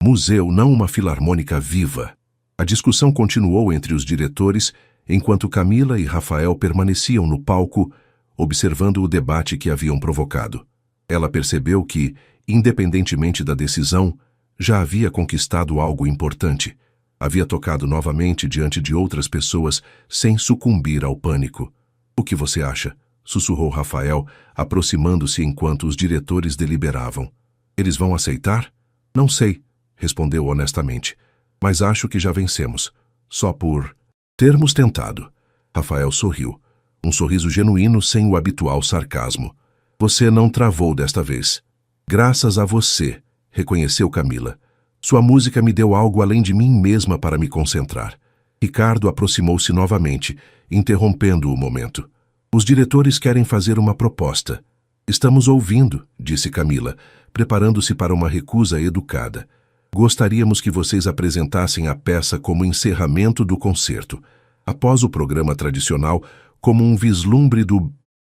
museu, não uma filarmônica viva? A discussão continuou entre os diretores, enquanto Camila e Rafael permaneciam no palco, observando o debate que haviam provocado. Ela percebeu que, independentemente da decisão, já havia conquistado algo importante. Havia tocado novamente diante de outras pessoas sem sucumbir ao pânico. O que você acha? Sussurrou Rafael, aproximando-se enquanto os diretores deliberavam. Eles vão aceitar? Não sei, respondeu honestamente. Mas acho que já vencemos. Só por termos tentado. Rafael sorriu. Um sorriso genuíno sem o habitual sarcasmo. Você não travou desta vez. Graças a você, reconheceu Camila. Sua música me deu algo além de mim mesma para me concentrar. Ricardo aproximou-se novamente, interrompendo o momento. Os diretores querem fazer uma proposta. Estamos ouvindo, disse Camila, preparando-se para uma recusa educada. Gostaríamos que vocês apresentassem a peça como encerramento do concerto, após o programa tradicional, como um vislumbre do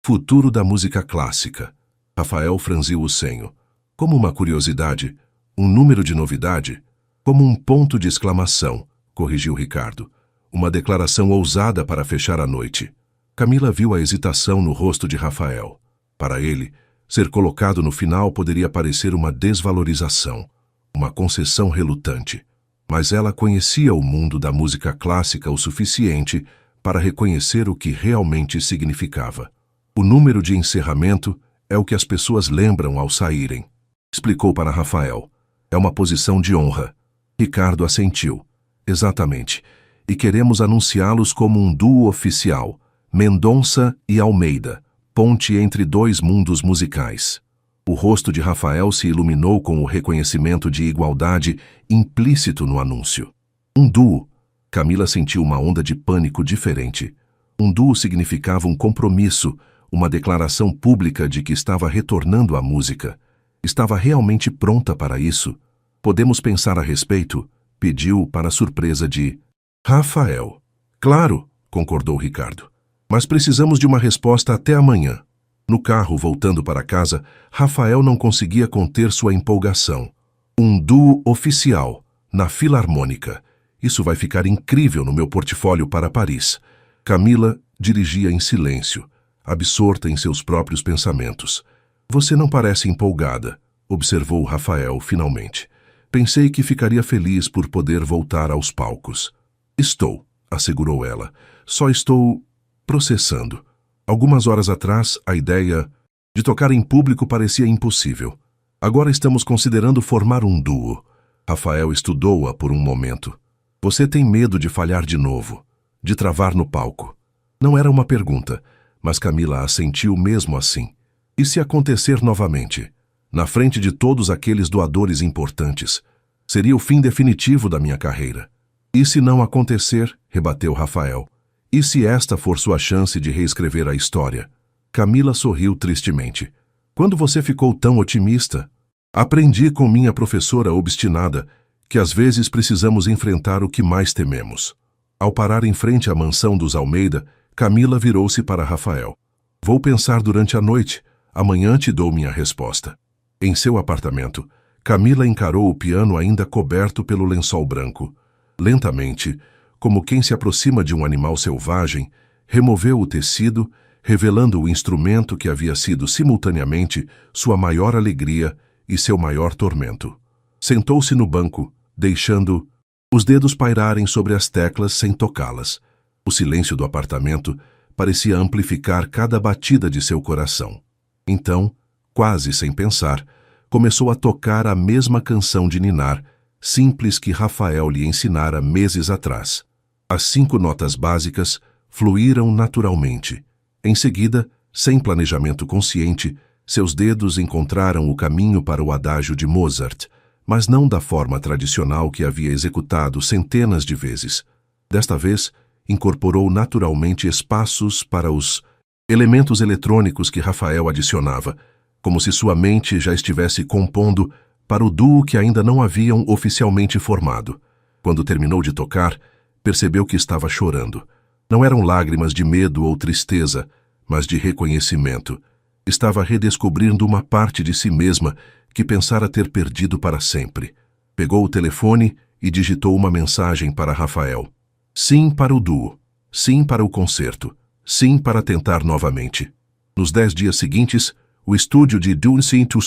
futuro da música clássica. Rafael franziu o senho. Como uma curiosidade, um número de novidade, como um ponto de exclamação, corrigiu Ricardo. Uma declaração ousada para fechar a noite. Camila viu a hesitação no rosto de Rafael. Para ele, ser colocado no final poderia parecer uma desvalorização, uma concessão relutante. Mas ela conhecia o mundo da música clássica o suficiente para reconhecer o que realmente significava. O número de encerramento é o que as pessoas lembram ao saírem. Explicou para Rafael. É uma posição de honra. Ricardo assentiu. Exatamente. E queremos anunciá-los como um duo oficial. Mendonça e Almeida. Ponte entre dois mundos musicais. O rosto de Rafael se iluminou com o reconhecimento de igualdade implícito no anúncio. Um duo. Camila sentiu uma onda de pânico diferente. Um duo significava um compromisso, uma declaração pública de que estava retornando à música. Estava realmente pronta para isso. Podemos pensar a respeito? Pediu para surpresa de Rafael. Claro, concordou Ricardo. Mas precisamos de uma resposta até amanhã. No carro, voltando para casa, Rafael não conseguia conter sua empolgação. Um duo oficial, na Filarmônica. Isso vai ficar incrível no meu portfólio para Paris. Camila dirigia em silêncio, absorta em seus próprios pensamentos. Você não parece empolgada, observou Rafael finalmente. Pensei que ficaria feliz por poder voltar aos palcos. Estou, assegurou ela. Só estou processando. Algumas horas atrás, a ideia de tocar em público parecia impossível. Agora estamos considerando formar um duo. Rafael estudou-a por um momento. Você tem medo de falhar de novo, de travar no palco. Não era uma pergunta, mas Camila assentiu mesmo assim. E se acontecer novamente? Na frente de todos aqueles doadores importantes? Seria o fim definitivo da minha carreira. E se não acontecer? Rebateu Rafael. E se esta for sua chance de reescrever a história? Camila sorriu tristemente. Quando você ficou tão otimista? Aprendi com minha professora obstinada que às vezes precisamos enfrentar o que mais tememos. Ao parar em frente à mansão dos Almeida, Camila virou-se para Rafael. Vou pensar durante a noite. Amanhã te dou minha resposta. Em seu apartamento, Camila encarou o piano ainda coberto pelo lençol branco. Lentamente, como quem se aproxima de um animal selvagem, removeu o tecido, revelando o instrumento que havia sido simultaneamente sua maior alegria e seu maior tormento. Sentou-se no banco, deixando os dedos pairarem sobre as teclas sem tocá-las. O silêncio do apartamento parecia amplificar cada batida de seu coração. Então, quase sem pensar, começou a tocar a mesma canção de ninar, simples que Rafael lhe ensinara meses atrás. As 5 notas básicas fluíram naturalmente. Em seguida, sem planejamento consciente, seus dedos encontraram o caminho para o adágio de Mozart, mas não da forma tradicional que havia executado centenas de vezes. Desta vez, incorporou naturalmente espaços para os elementos eletrônicos que Rafael adicionava, como se sua mente já estivesse compondo para o duo que ainda não haviam oficialmente formado. Quando terminou de tocar, percebeu que estava chorando. Não eram lágrimas de medo ou tristeza, mas de reconhecimento. Estava redescobrindo uma parte de si mesma que pensara ter perdido para sempre. Pegou o telefone e digitou uma mensagem para Rafael. Sim para o duo. Sim para o concerto. Sim para tentar novamente. Nos 10 dias seguintes, o estúdio de Dunsintus,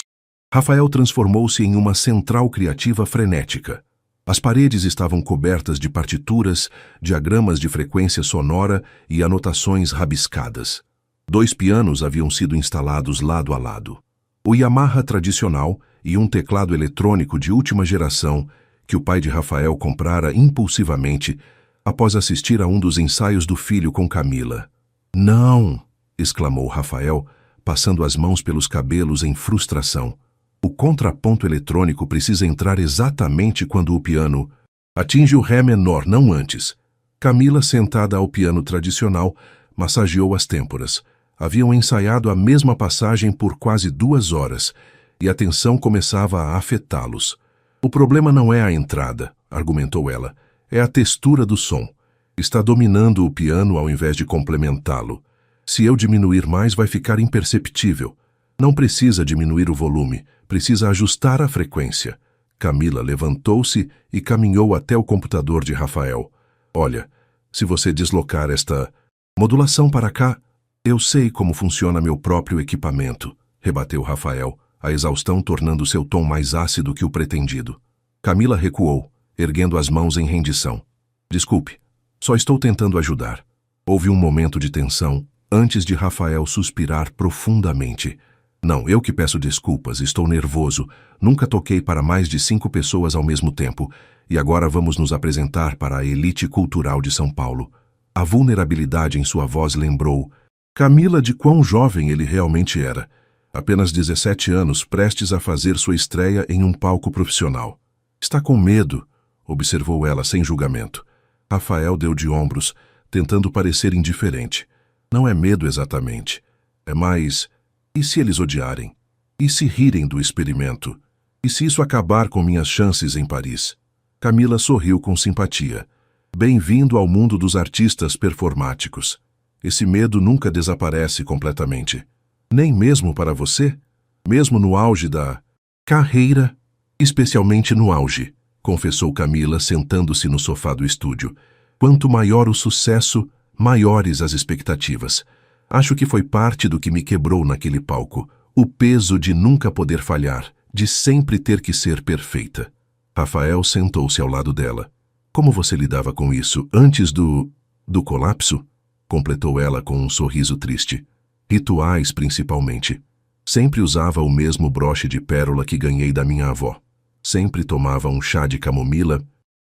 Rafael transformou-se em uma central criativa frenética. As paredes estavam cobertas de partituras, diagramas de frequência sonora e anotações rabiscadas. 2 pianos haviam sido instalados lado a lado. O Yamaha tradicional e um teclado eletrônico de última geração que o pai de Rafael comprara impulsivamente após assistir a um dos ensaios do filho com Camila. Não! Exclamou Rafael, passando as mãos pelos cabelos em frustração. O contraponto eletrônico precisa entrar exatamente quando o piano atinge o ré menor, não antes. Camila, sentada ao piano tradicional, massageou as têmporas. Haviam ensaiado a mesma passagem por quase 2 horas, e a tensão começava a afetá-los. O problema não é a entrada, argumentou ela, é a textura do som. Está dominando o piano ao invés de complementá-lo. Se eu diminuir mais, vai ficar imperceptível. Não precisa diminuir o volume, precisa ajustar a frequência. Camila levantou-se e caminhou até o computador de Rafael. Olha, se você deslocar esta modulação para cá, eu sei como funciona meu próprio equipamento, rebateu Rafael, a exaustão tornando seu tom mais ácido que o pretendido. Camila recuou, erguendo as mãos em rendição. Desculpe, só estou tentando ajudar. Houve um momento de tensão, antes de Rafael suspirar profundamente. Não, eu que peço desculpas, estou nervoso. Nunca toquei para mais de 5 pessoas ao mesmo tempo. E agora vamos nos apresentar para a elite cultural de São Paulo. A vulnerabilidade em sua voz lembrou Camila de quão jovem ele realmente era. Apenas 17 anos, prestes a fazer sua estreia em um palco profissional. Está com medo, observou ela sem julgamento. Rafael deu de ombros, tentando parecer indiferente. Não é medo exatamente. É mais... E se eles odiarem? E se rirem do experimento? E se isso acabar com minhas chances em Paris? Camila sorriu com simpatia. Bem-vindo ao mundo dos artistas performáticos. Esse medo nunca desaparece completamente. Nem mesmo para você? Mesmo no auge da carreira? Especialmente no auge, confessou Camila, sentando-se no sofá do estúdio. Quanto maior o sucesso, maiores as expectativas. Acho que foi parte do que me quebrou naquele palco. O peso de nunca poder falhar, de sempre ter que ser perfeita. Rafael sentou-se ao lado dela. Como você lidava com isso antes do colapso? Completou ela com um sorriso triste. Rituais, principalmente. Sempre usava o mesmo broche de pérola que ganhei da minha avó. Sempre tomava um chá de camomila,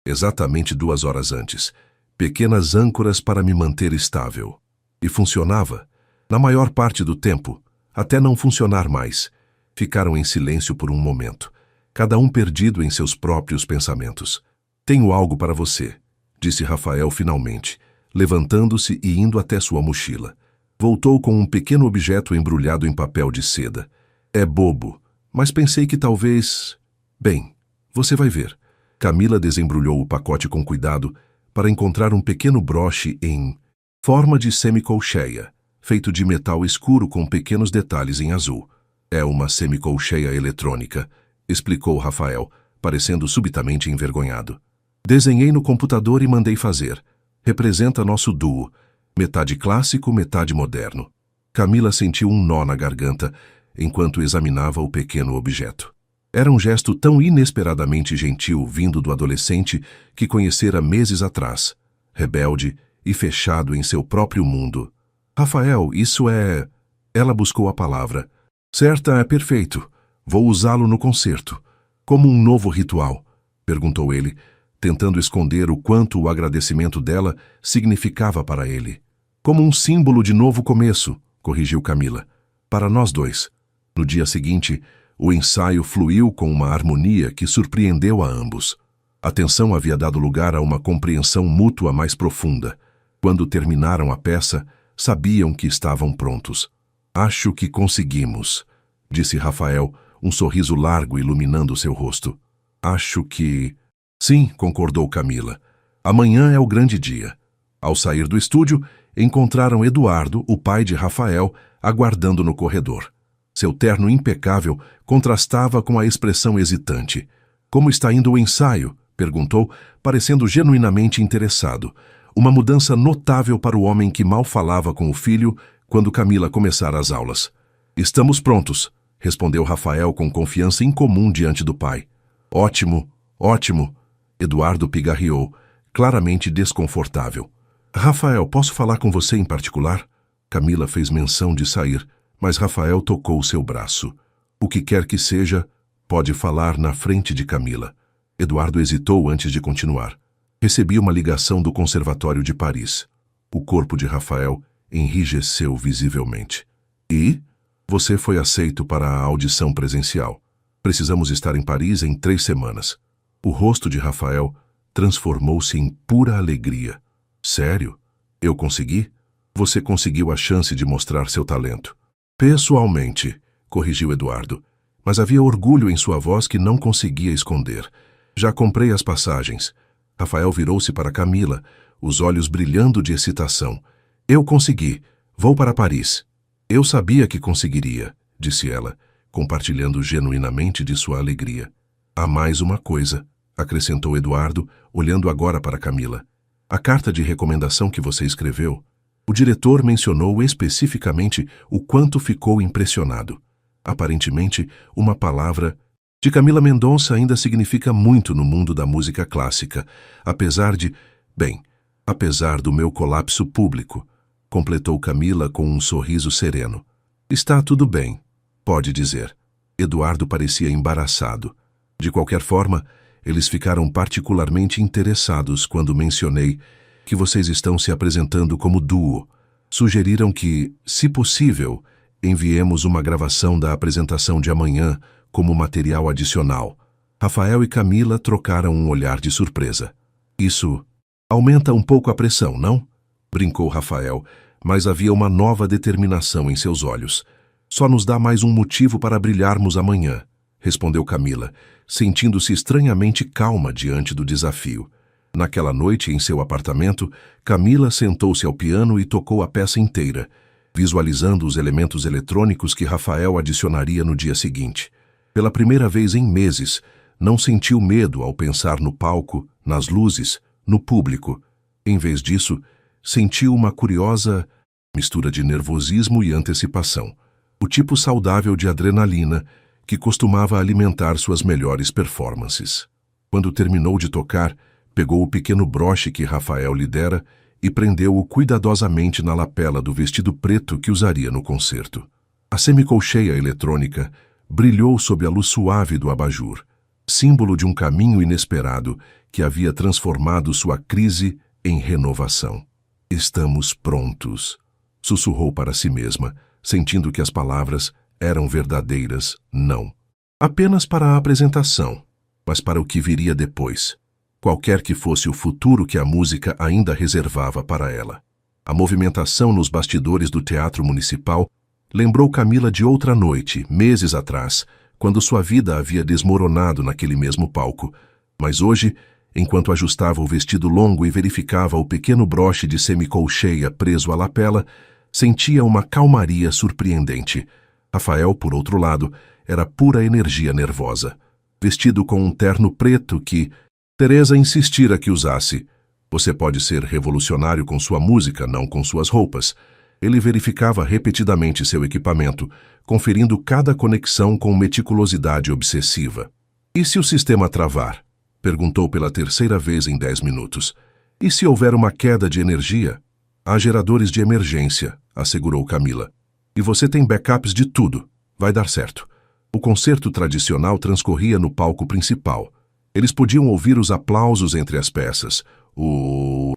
exatamente 2 horas antes. Pequenas âncoras para me manter estável. E funcionava. Na maior parte do tempo, até não funcionar mais. Ficaram em silêncio por um momento, cada um perdido em seus próprios pensamentos. Tenho algo para você, disse Rafael finalmente, levantando-se e indo até sua mochila. Voltou com um pequeno objeto embrulhado em papel de seda. É bobo, mas pensei que talvez... Bem, você vai ver. Camila desembrulhou o pacote com cuidado para encontrar um pequeno broche em forma de semicolcheia, feito de metal escuro com pequenos detalhes em azul. É uma semicolcheia eletrônica, explicou Rafael, parecendo subitamente envergonhado. Desenhei no computador e mandei fazer. Representa nosso duo, metade clássico, metade moderno. Camila sentiu um nó na garganta enquanto examinava o pequeno objeto. Era um gesto tão inesperadamente gentil vindo do adolescente que conhecera meses atrás, rebelde e fechado em seu próprio mundo. Rafael, isso é... Ela buscou a palavra. Certa, é perfeito. Vou usá-lo no concerto. Como um novo ritual, perguntou ele, tentando esconder o quanto o agradecimento dela significava para ele. Como um símbolo de novo começo, corrigiu Camila. Para nós dois. No dia seguinte, o ensaio fluiu com uma harmonia que surpreendeu a ambos. A tensão havia dado lugar a uma compreensão mútua mais profunda. Quando terminaram a peça, sabiam que estavam prontos. Acho que conseguimos, disse Rafael, um sorriso largo iluminando seu rosto. Acho que... Sim, concordou Camila. Amanhã é o grande dia. Ao sair do estúdio, encontraram Eduardo, o pai de Rafael, aguardando no corredor. Seu terno impecável contrastava com a expressão hesitante. Como está indo o ensaio? Perguntou, parecendo genuinamente interessado. Uma mudança notável para o homem que mal falava com o filho quando Camila começara as aulas. Estamos prontos, respondeu Rafael com confiança incomum diante do pai. Ótimo, ótimo, Eduardo pigarreou, claramente desconfortável. Rafael, posso falar com você em particular? Camila fez menção de sair, mas Rafael tocou seu braço. O que quer que seja, pode falar na frente de Camila. Eduardo hesitou antes de continuar. Recebi uma ligação do Conservatório de Paris. O corpo de Rafael enrijeceu visivelmente. E? Você foi aceito para a audição presencial. Precisamos estar em Paris em 3 semanas. O rosto de Rafael transformou-se em pura alegria. Sério? Eu consegui? Você conseguiu a chance de mostrar seu talento. Pessoalmente, corrigiu Eduardo, mas havia orgulho em sua voz que não conseguia esconder. Já comprei as passagens. Rafael virou-se para Camila, os olhos brilhando de excitação. Eu consegui. Vou para Paris. Eu sabia que conseguiria, disse ela, compartilhando genuinamente de sua alegria. Há mais uma coisa, acrescentou Eduardo, olhando agora para Camila. A carta de recomendação que você escreveu, o diretor mencionou especificamente o quanto ficou impressionado. Aparentemente, uma palavra de Camila Mendonça ainda significa muito no mundo da música clássica, apesar de... Bem, Apesar do meu colapso público, completou Camila com um sorriso sereno. Está tudo bem, pode dizer. Eduardo parecia embaraçado. De qualquer forma, eles ficaram particularmente interessados quando mencionei que vocês estão se apresentando como duo. Sugeriram que, se possível, enviemos uma gravação da apresentação de amanhã como material adicional. Rafael e Camila trocaram um olhar de surpresa. Isso aumenta um pouco a pressão, não? Brincou Rafael, mas havia uma nova determinação em seus olhos. Só nos dá mais um motivo para brilharmos amanhã, respondeu Camila, sentindo-se estranhamente calma diante do desafio. Naquela noite, em seu apartamento, Camila sentou-se ao piano e tocou a peça inteira, visualizando os elementos eletrônicos que Rafael adicionaria no dia seguinte. Pela primeira vez em meses, não sentiu medo ao pensar no palco, nas luzes, no público. Em vez disso, sentiu uma curiosa mistura de nervosismo e antecipação, o tipo saudável de adrenalina que costumava alimentar suas melhores performances. Quando terminou de tocar, pegou o pequeno broche que Rafael lhe dera e prendeu-o cuidadosamente na lapela do vestido preto que usaria no concerto. A semicolcheia eletrônica brilhou sob a luz suave do abajur, símbolo de um caminho inesperado que havia transformado sua crise em renovação. Estamos prontos, sussurrou para si mesma, sentindo que as palavras eram verdadeiras não. Apenas para a apresentação, mas para o que viria depois, qualquer que fosse o futuro que a música ainda reservava para ela. A movimentação nos bastidores do Teatro Municipal lembrou Camila de outra noite, meses atrás, quando sua vida havia desmoronado naquele mesmo palco. Mas hoje, enquanto ajustava o vestido longo e verificava o pequeno broche de semicolcheia preso à lapela, sentia uma calmaria surpreendente. Rafael, por outro lado, era pura energia nervosa. Vestido com um terno preto que Teresa insistira que usasse. Você pode ser revolucionário com sua música, não com suas roupas. Ele verificava repetidamente seu equipamento, conferindo cada conexão com meticulosidade obsessiva. E se o sistema travar? Perguntou pela terceira vez em 10 minutos. E se houver uma queda de energia? Há geradores de emergência, assegurou Camila. E você tem backups de tudo. Vai dar certo. O concerto tradicional transcorria no palco principal. Eles podiam ouvir os aplausos entre as peças, o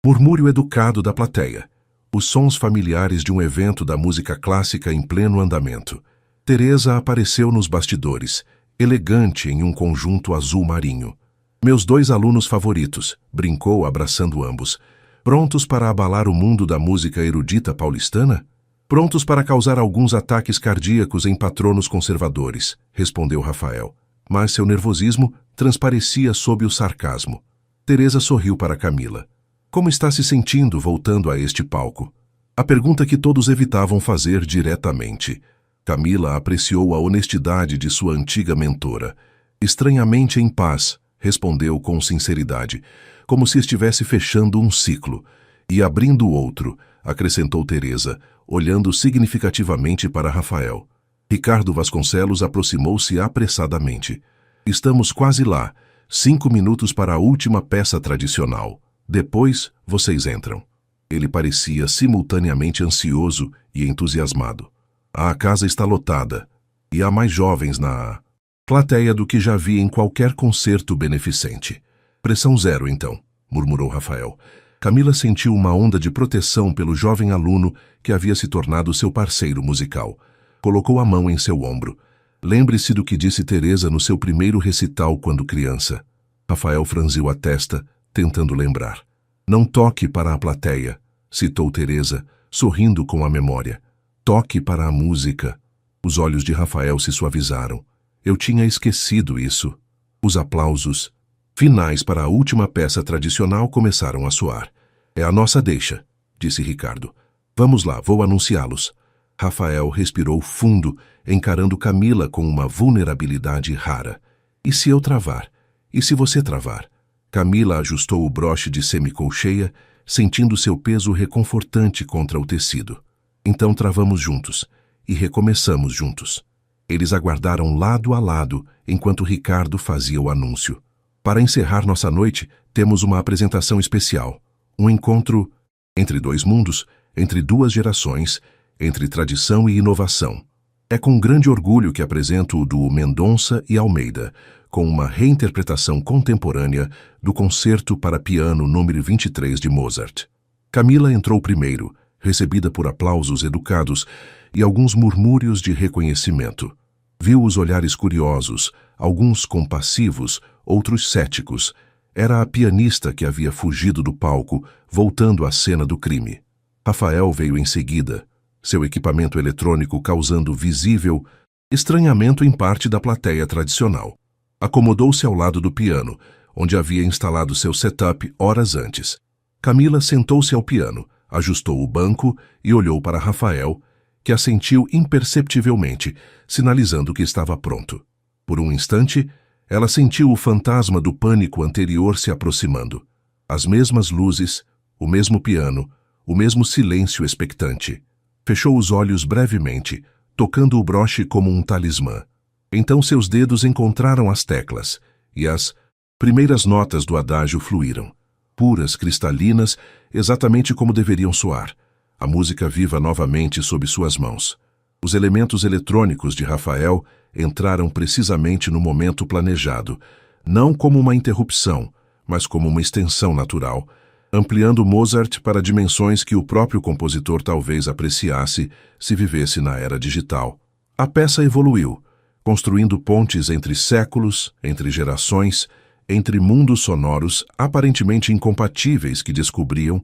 murmúrio educado da plateia, os sons familiares de um evento da música clássica em pleno andamento. Teresa apareceu nos bastidores, elegante em um conjunto azul marinho. Meus 2 alunos favoritos, brincou abraçando ambos. Prontos para abalar o mundo da música erudita paulistana? Prontos para causar alguns ataques cardíacos em patronos conservadores, respondeu Rafael. Mas seu nervosismo transparecia sob o sarcasmo. Teresa sorriu para Camila. Como está se sentindo voltando a este palco? A pergunta que todos evitavam fazer diretamente. Camila apreciou a honestidade de sua antiga mentora. Estranhamente em paz, respondeu com sinceridade, como se estivesse fechando um ciclo. E abrindo outro, acrescentou Teresa, olhando significativamente para Rafael. Ricardo Vasconcelos aproximou-se apressadamente. Estamos quase lá. 5 minutos para a última peça tradicional. Depois, vocês entram. Ele parecia simultaneamente ansioso e entusiasmado. A casa está lotada, e há mais jovens na plateia do que já vi em qualquer concerto beneficente. Pressão zero, então, murmurou Rafael. Camila sentiu uma onda de proteção pelo jovem aluno que havia se tornado seu parceiro musical. Colocou a mão em seu ombro. Lembre-se do que disse Teresa no seu primeiro recital quando criança. Rafael franziu a testa, tentando lembrar. Não toque para a plateia, citou Teresa, sorrindo com a memória. Toque para a música. Os olhos de Rafael se suavizaram. Eu tinha esquecido isso. Os aplausos finais para a última peça tradicional começaram a soar. É a nossa deixa, disse Ricardo. Vamos lá, vou anunciá-los. Rafael respirou fundo, encarando Camila com uma vulnerabilidade rara. E se eu travar? E se você travar? Camila ajustou o broche de semicolcheia, sentindo seu peso reconfortante contra o tecido. Então travamos juntos, e recomeçamos juntos. Eles aguardaram lado a lado, enquanto Ricardo fazia o anúncio. Para encerrar nossa noite, temos uma apresentação especial. Um encontro entre dois mundos, entre duas gerações, entre tradição e inovação. É com grande orgulho que apresento o duo Mendonça e Almeida, com uma reinterpretação contemporânea do Concerto para Piano número 23 de Mozart. Camila entrou primeiro, recebida por aplausos educados e alguns murmúrios de reconhecimento. Viu os olhares curiosos, alguns compassivos, outros céticos. Era a pianista que havia fugido do palco, voltando à cena do crime. Rafael veio em seguida, seu equipamento eletrônico causando visível estranhamento em parte da plateia tradicional. Acomodou-se ao lado do piano, onde havia instalado seu setup horas antes. Camila sentou-se ao piano, ajustou o banco e olhou para Rafael, que assentiu imperceptivelmente, sinalizando que estava pronto. Por um instante, ela sentiu o fantasma do pânico anterior se aproximando. As mesmas luzes, o mesmo piano, o mesmo silêncio expectante. Fechou os olhos brevemente, tocando o broche como um talismã. Então seus dedos encontraram as teclas, e as primeiras notas do adágio fluíram, puras, cristalinas, exatamente como deveriam soar. A música viva novamente sob suas mãos. Os elementos eletrônicos de Rafael entraram precisamente no momento planejado, não como uma interrupção, mas como uma extensão natural, ampliando Mozart para dimensões que o próprio compositor talvez apreciasse se vivesse na era digital. A peça evoluiu, construindo pontes entre séculos, entre gerações, entre mundos sonoros aparentemente incompatíveis que descobriam,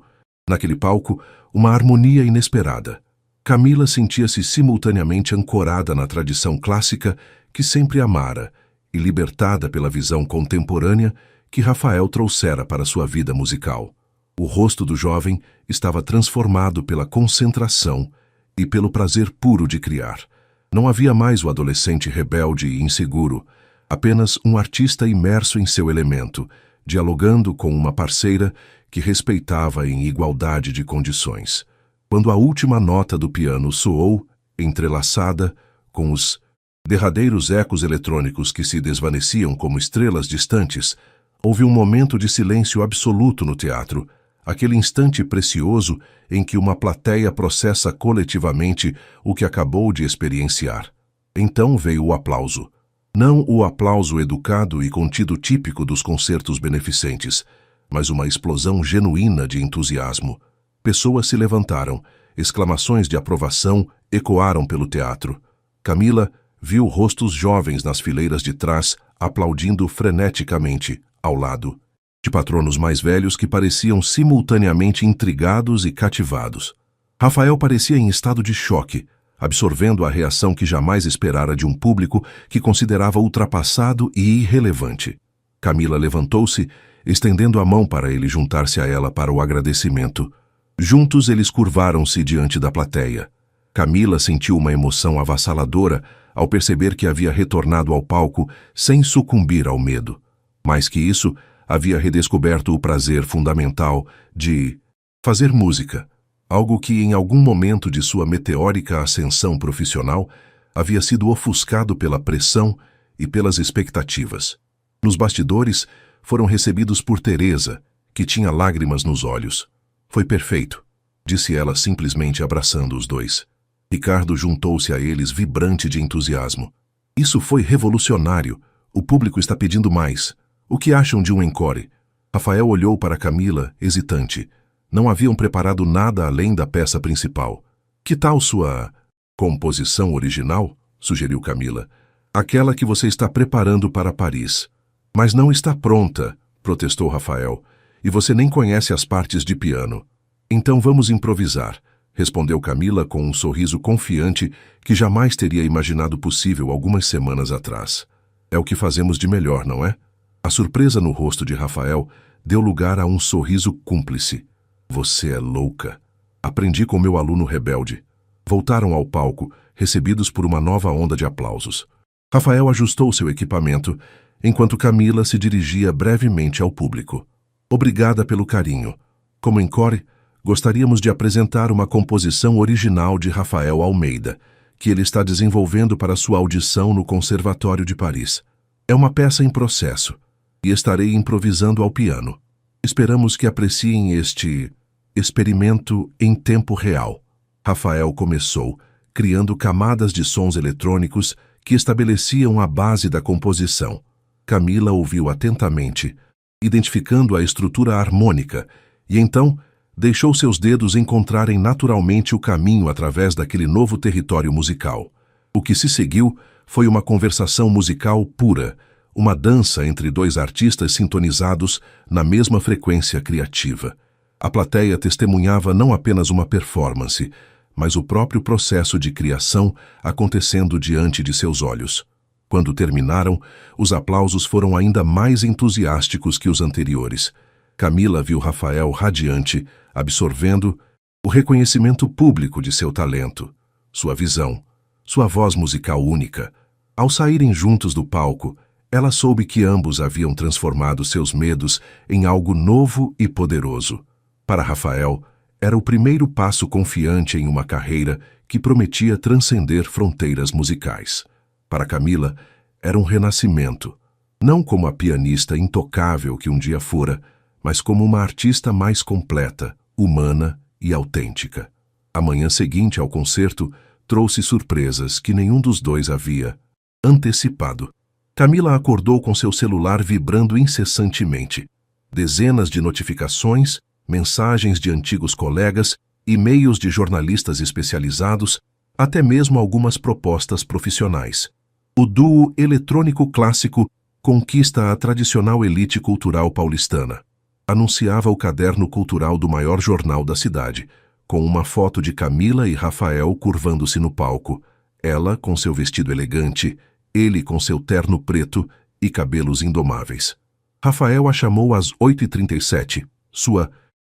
naquele palco, uma harmonia inesperada. Camila sentia-se simultaneamente ancorada na tradição clássica que sempre amara e libertada pela visão contemporânea que Rafael trouxera para sua vida musical. O rosto do jovem estava transformado pela concentração e pelo prazer puro de criar. Não havia mais o adolescente rebelde e inseguro, apenas um artista imerso em seu elemento, dialogando com uma parceira que respeitava em igualdade de condições. Quando a última nota do piano soou, entrelaçada, com os derradeiros ecos eletrônicos que se desvaneciam como estrelas distantes, houve um momento de silêncio absoluto no teatro, aquele instante precioso em que uma plateia processa coletivamente o que acabou de experienciar. Então veio o aplauso. Não o aplauso educado e contido típico dos concertos beneficentes, mas uma explosão genuína de entusiasmo. Pessoas se levantaram, exclamações de aprovação ecoaram pelo teatro. Camila viu rostos jovens nas fileiras de trás aplaudindo freneticamente, ao lado de patronos mais velhos que pareciam simultaneamente intrigados e cativados. Rafael parecia em estado de choque, absorvendo a reação que jamais esperara de um público que considerava ultrapassado e irrelevante. Camila levantou-se, estendendo a mão para ele juntar-se a ela para o agradecimento. Juntos eles curvaram-se diante da plateia. Camila sentiu uma emoção avassaladora ao perceber que havia retornado ao palco sem sucumbir ao medo. Mais que isso, havia redescoberto o prazer fundamental de fazer música, algo que em algum momento de sua meteórica ascensão profissional havia sido ofuscado pela pressão e pelas expectativas. Nos bastidores, foram recebidos por Teresa, que tinha lágrimas nos olhos. Foi perfeito, disse ela simplesmente abraçando os dois. Ricardo juntou-se a eles vibrante de entusiasmo. Isso foi revolucionário. O público está pedindo mais. O que acham de um encore? Rafael olhou para Camila, hesitante. Não haviam preparado nada além da peça principal. Que tal sua composição original? Sugeriu Camila. Aquela que você está preparando para Paris. Mas não está pronta, protestou Rafael. E você nem conhece as partes de piano. Então vamos improvisar, respondeu Camila com um sorriso confiante que jamais teria imaginado possível algumas semanas atrás. É o que fazemos de melhor, não é? A surpresa no rosto de Rafael deu lugar a um sorriso cúmplice. Você é louca. Aprendi com meu aluno rebelde. Voltaram ao palco, recebidos por uma nova onda de aplausos. Rafael ajustou seu equipamento, enquanto Camila se dirigia brevemente ao público. Obrigada pelo carinho. Como encore, gostaríamos de apresentar uma composição original de Rafael Almeida, que ele está desenvolvendo para sua audição no Conservatório de Paris. É uma peça em processo, e estarei improvisando ao piano. Esperamos que apreciem este experimento em tempo real. Rafael começou, criando camadas de sons eletrônicos que estabeleciam a base da composição. Camila ouviu atentamente, identificando a estrutura harmônica, e então deixou seus dedos encontrarem naturalmente o caminho através daquele novo território musical. O que se seguiu foi uma conversação musical pura, uma dança entre dois artistas sintonizados na mesma frequência criativa. A plateia testemunhava não apenas uma performance, mas o próprio processo de criação acontecendo diante de seus olhos. Quando terminaram, os aplausos foram ainda mais entusiásticos que os anteriores. Camila viu Rafael radiante, absorvendo o reconhecimento público de seu talento, sua visão, sua voz musical única. Ao saírem juntos do palco, ela soube que ambos haviam transformado seus medos em algo novo e poderoso. Para Rafael, era o primeiro passo confiante em uma carreira que prometia transcender fronteiras musicais. Para Camila, era um renascimento, não como a pianista intocável que um dia fora, mas como uma artista mais completa, humana e autêntica. A manhã seguinte ao concerto trouxe surpresas que nenhum dos dois havia antecipado. Camila acordou com seu celular vibrando incessantemente. Dezenas de notificações, mensagens de antigos colegas, e-mails de jornalistas especializados, até mesmo algumas propostas profissionais. O duo eletrônico clássico conquista a tradicional elite cultural paulistana. Anunciava o caderno cultural do maior jornal da cidade, com uma foto de Camila e Rafael curvando-se no palco, ela com seu vestido elegante, ele com seu terno preto e cabelos indomáveis. Rafael a chamou às 8h37, sua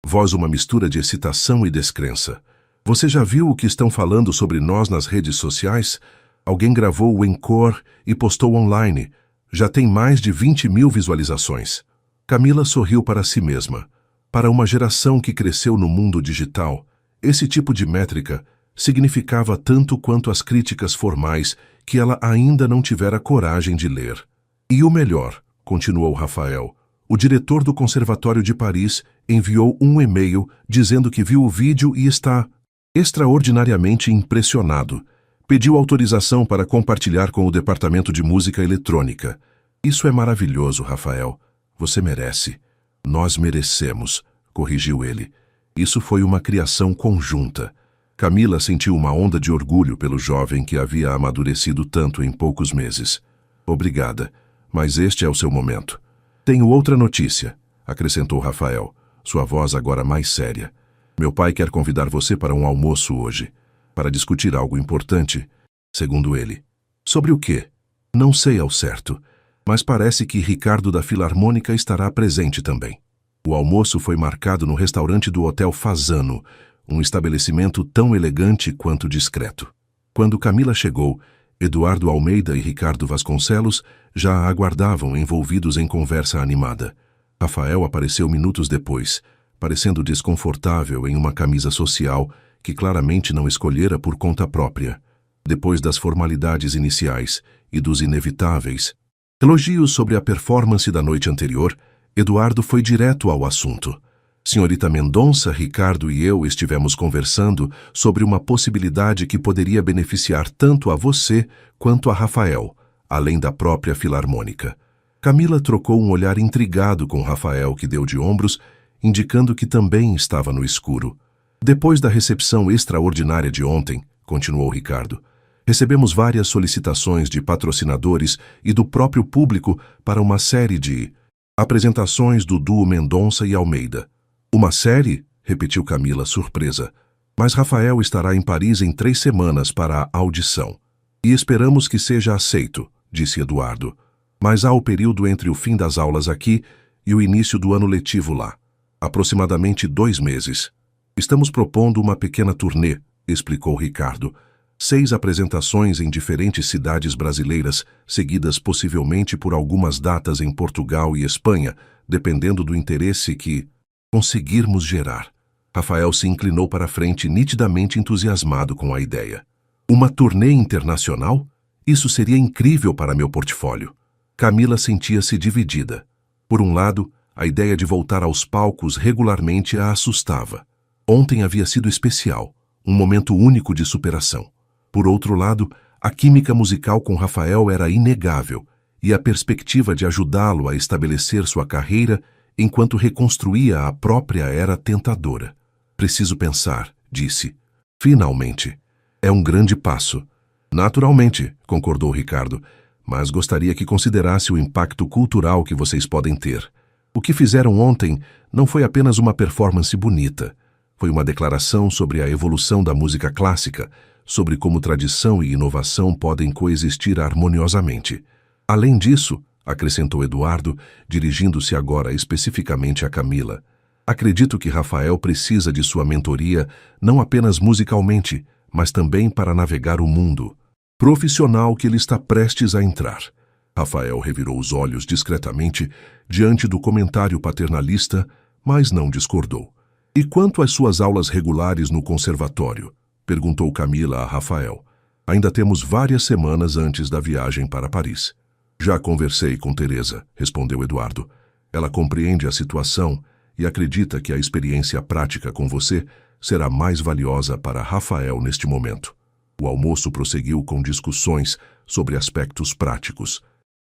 voz uma mistura de excitação e descrença. Você já viu o que estão falando sobre nós nas redes sociais? Alguém gravou o encore e postou online. Já tem mais de 20.000 visualizações. Camila sorriu para si mesma. Para uma geração que cresceu no mundo digital, esse tipo de métrica significava tanto quanto as críticas formais que ela ainda não tivera coragem de ler. E o melhor, continuou Rafael, o diretor do Conservatório de Paris enviou um e-mail dizendo que viu o vídeo e está extraordinariamente impressionado. Pediu autorização para compartilhar com o Departamento de Música Eletrônica. Isso é maravilhoso, Rafael. Você merece. Nós merecemos, corrigiu ele. Isso foi uma criação conjunta. Camila sentiu uma onda de orgulho pelo jovem que havia amadurecido tanto em poucos meses. Obrigada, mas este é o seu momento. Tenho outra notícia, acrescentou Rafael, sua voz agora mais séria. Meu pai quer convidar você para um almoço hoje, para discutir algo importante, segundo ele. Sobre o quê? Não sei ao certo, mas parece que Ricardo da Filarmônica estará presente também. O almoço foi marcado no restaurante do Hotel Fasano, um estabelecimento tão elegante quanto discreto. Quando Camila chegou, Eduardo Almeida e Ricardo Vasconcelos já a aguardavam envolvidos em conversa animada. Rafael apareceu minutos depois, parecendo desconfortável em uma camisa social que claramente não escolhera por conta própria. Depois das formalidades iniciais e dos inevitáveis elogios sobre a performance da noite anterior, Eduardo foi direto ao assunto. Senhorita Mendonça, Ricardo e eu estivemos conversando sobre uma possibilidade que poderia beneficiar tanto a você quanto a Rafael, além da própria Filarmônica. Camila trocou um olhar intrigado com Rafael, que deu de ombros, indicando que também estava no escuro. Depois da recepção extraordinária de ontem, continuou Ricardo, recebemos várias solicitações de patrocinadores e do próprio público para uma série de apresentações do duo Mendonça e Almeida. Uma série? Repetiu Camila, surpresa. Mas Rafael estará em Paris em 3 semanas para a audição. E esperamos que seja aceito, disse Eduardo. Mas há o período entre o fim das aulas aqui e o início do ano letivo lá. Aproximadamente 2 meses. Estamos propondo uma pequena turnê, explicou Ricardo. 6 apresentações em diferentes cidades brasileiras, seguidas possivelmente por algumas datas em Portugal e Espanha, dependendo do interesse que conseguirmos gerar. Rafael se inclinou para a frente, nitidamente entusiasmado com a ideia. Uma turnê internacional? Isso seria incrível para meu portfólio. Camila sentia-se dividida. Por um lado, A ideia de voltar aos palcos regularmente a assustava. Ontem havia sido especial, um momento único de superação. Por outro lado, a química musical com Rafael era inegável, e a perspectiva de ajudá-lo a estabelecer sua carreira enquanto reconstruía a própria era tentadora. Preciso pensar, disse. Finalmente. É um grande passo. Naturalmente, concordou Ricardo, mas gostaria que considerasse o impacto cultural que vocês podem ter. O que fizeram ontem não foi apenas uma performance bonita. Foi uma declaração sobre a evolução da música clássica, sobre como tradição e inovação podem coexistir harmoniosamente. Além disso, acrescentou Eduardo, dirigindo-se agora especificamente a Camila, acredito que Rafael precisa de sua mentoria não apenas musicalmente, mas também para navegar o mundo profissional que ele está prestes a entrar. Rafael revirou os olhos discretamente diante do comentário paternalista, mas não discordou. E quanto às suas aulas regulares no conservatório? Perguntou Camila a Rafael. Ainda temos várias semanas antes da viagem para Paris. Já conversei com Teresa, respondeu Eduardo. Ela compreende a situação e acredita que a experiência prática com você será mais valiosa para Rafael neste momento. O almoço prosseguiu com discussões sobre aspectos práticos.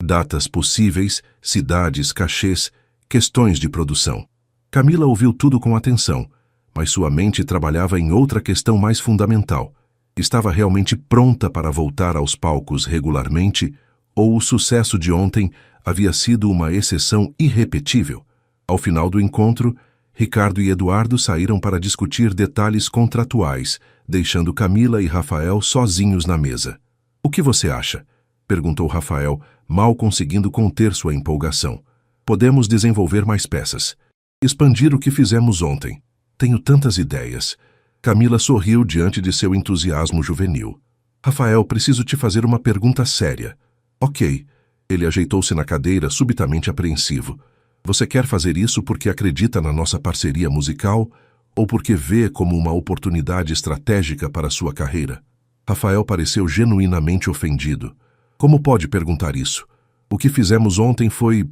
Datas possíveis, cidades, cachês, questões de produção. Camila ouviu tudo com atenção, mas sua mente trabalhava em outra questão mais fundamental. Estava realmente pronta para voltar aos palcos regularmente, ou o sucesso de ontem havia sido uma exceção irrepetível? Ao final do encontro, Ricardo e Eduardo saíram para discutir detalhes contratuais, deixando Camila e Rafael sozinhos na mesa. O que você acha? Perguntou Rafael, mal conseguindo conter sua empolgação. Podemos desenvolver mais peças. Expandir o que fizemos ontem. Tenho tantas ideias. Camila sorriu diante de seu entusiasmo juvenil. Rafael, preciso te fazer uma pergunta séria. Ok. Ele ajeitou-se na cadeira, subitamente apreensivo. Você quer fazer isso porque acredita na nossa parceria musical ou porque vê como uma oportunidade estratégica para sua carreira? Rafael pareceu genuinamente ofendido. Como pode perguntar isso? O que fizemos ontem foi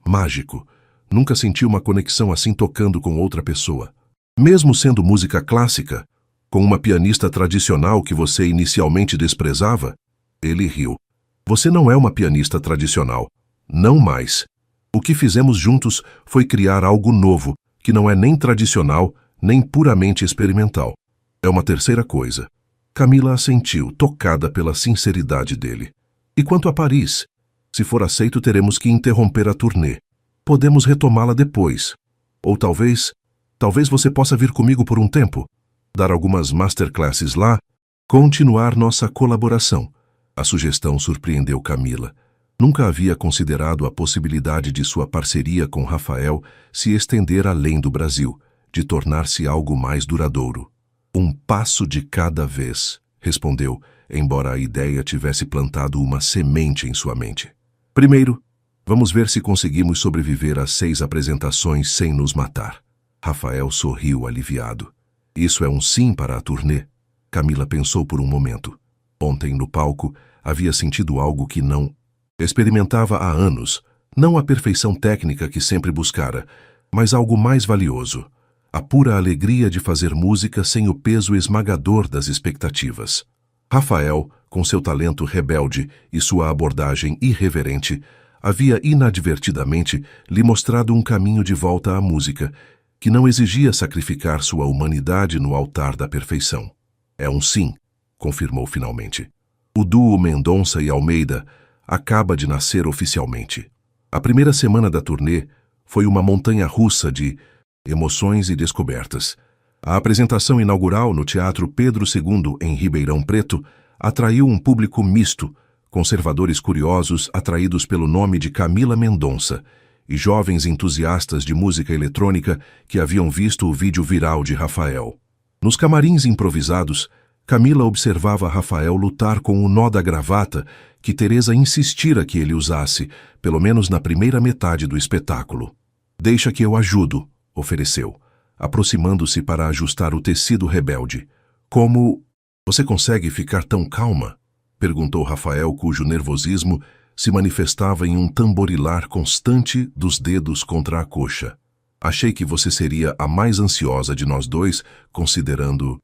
mágico. Nunca senti uma conexão assim tocando com outra pessoa. Mesmo sendo música clássica, com uma pianista tradicional que você inicialmente desprezava? Ele riu. Você não é uma pianista tradicional. Não mais. O que fizemos juntos foi criar algo novo, que não é nem tradicional, nem puramente experimental. É uma terceira coisa. Camila assentiu, tocada pela sinceridade dele. E quanto a Paris? Se for aceito, teremos que interromper a turnê. Podemos retomá-la depois. Ou talvez você possa vir comigo por um tempo, dar algumas masterclasses lá, continuar nossa colaboração. A sugestão surpreendeu Camila. Nunca havia considerado a possibilidade de sua parceria com Rafael se estender além do Brasil, de tornar-se algo mais duradouro. Um passo de cada vez, respondeu, embora a ideia tivesse plantado uma semente em sua mente. Primeiro, vamos ver se conseguimos sobreviver às 6 apresentações sem nos matar. Rafael sorriu aliviado. Isso é um sim para a turnê? Camila pensou por um momento. Ontem, no palco, havia sentido algo que não experimentava há anos, não a perfeição técnica que sempre buscara, mas algo mais valioso, a pura alegria de fazer música sem o peso esmagador das expectativas. Rafael, com seu talento rebelde e sua abordagem irreverente, havia inadvertidamente lhe mostrado um caminho de volta à música, que não exigia sacrificar sua humanidade no altar da perfeição. É um sim, confirmou finalmente. O duo Mendonça e Almeida acaba de nascer oficialmente. A primeira semana da turnê foi uma montanha-russa de emoções e descobertas. A apresentação inaugural no Teatro Pedro II, em Ribeirão Preto, atraiu um público misto, conservadores curiosos atraídos pelo nome de Camila Mendonça e jovens entusiastas de música eletrônica que haviam visto o vídeo viral de Rafael. Nos camarins improvisados, Camila observava Rafael lutar com o nó da gravata que Teresa insistira que ele usasse, pelo menos na primeira metade do espetáculo. Deixa que eu ajudo, ofereceu, aproximando-se para ajustar o tecido rebelde. Como você consegue ficar tão calma? Perguntou Rafael, cujo nervosismo se manifestava em um tamborilar constante dos dedos contra a coxa. Achei que você seria a mais ansiosa de nós dois, considerando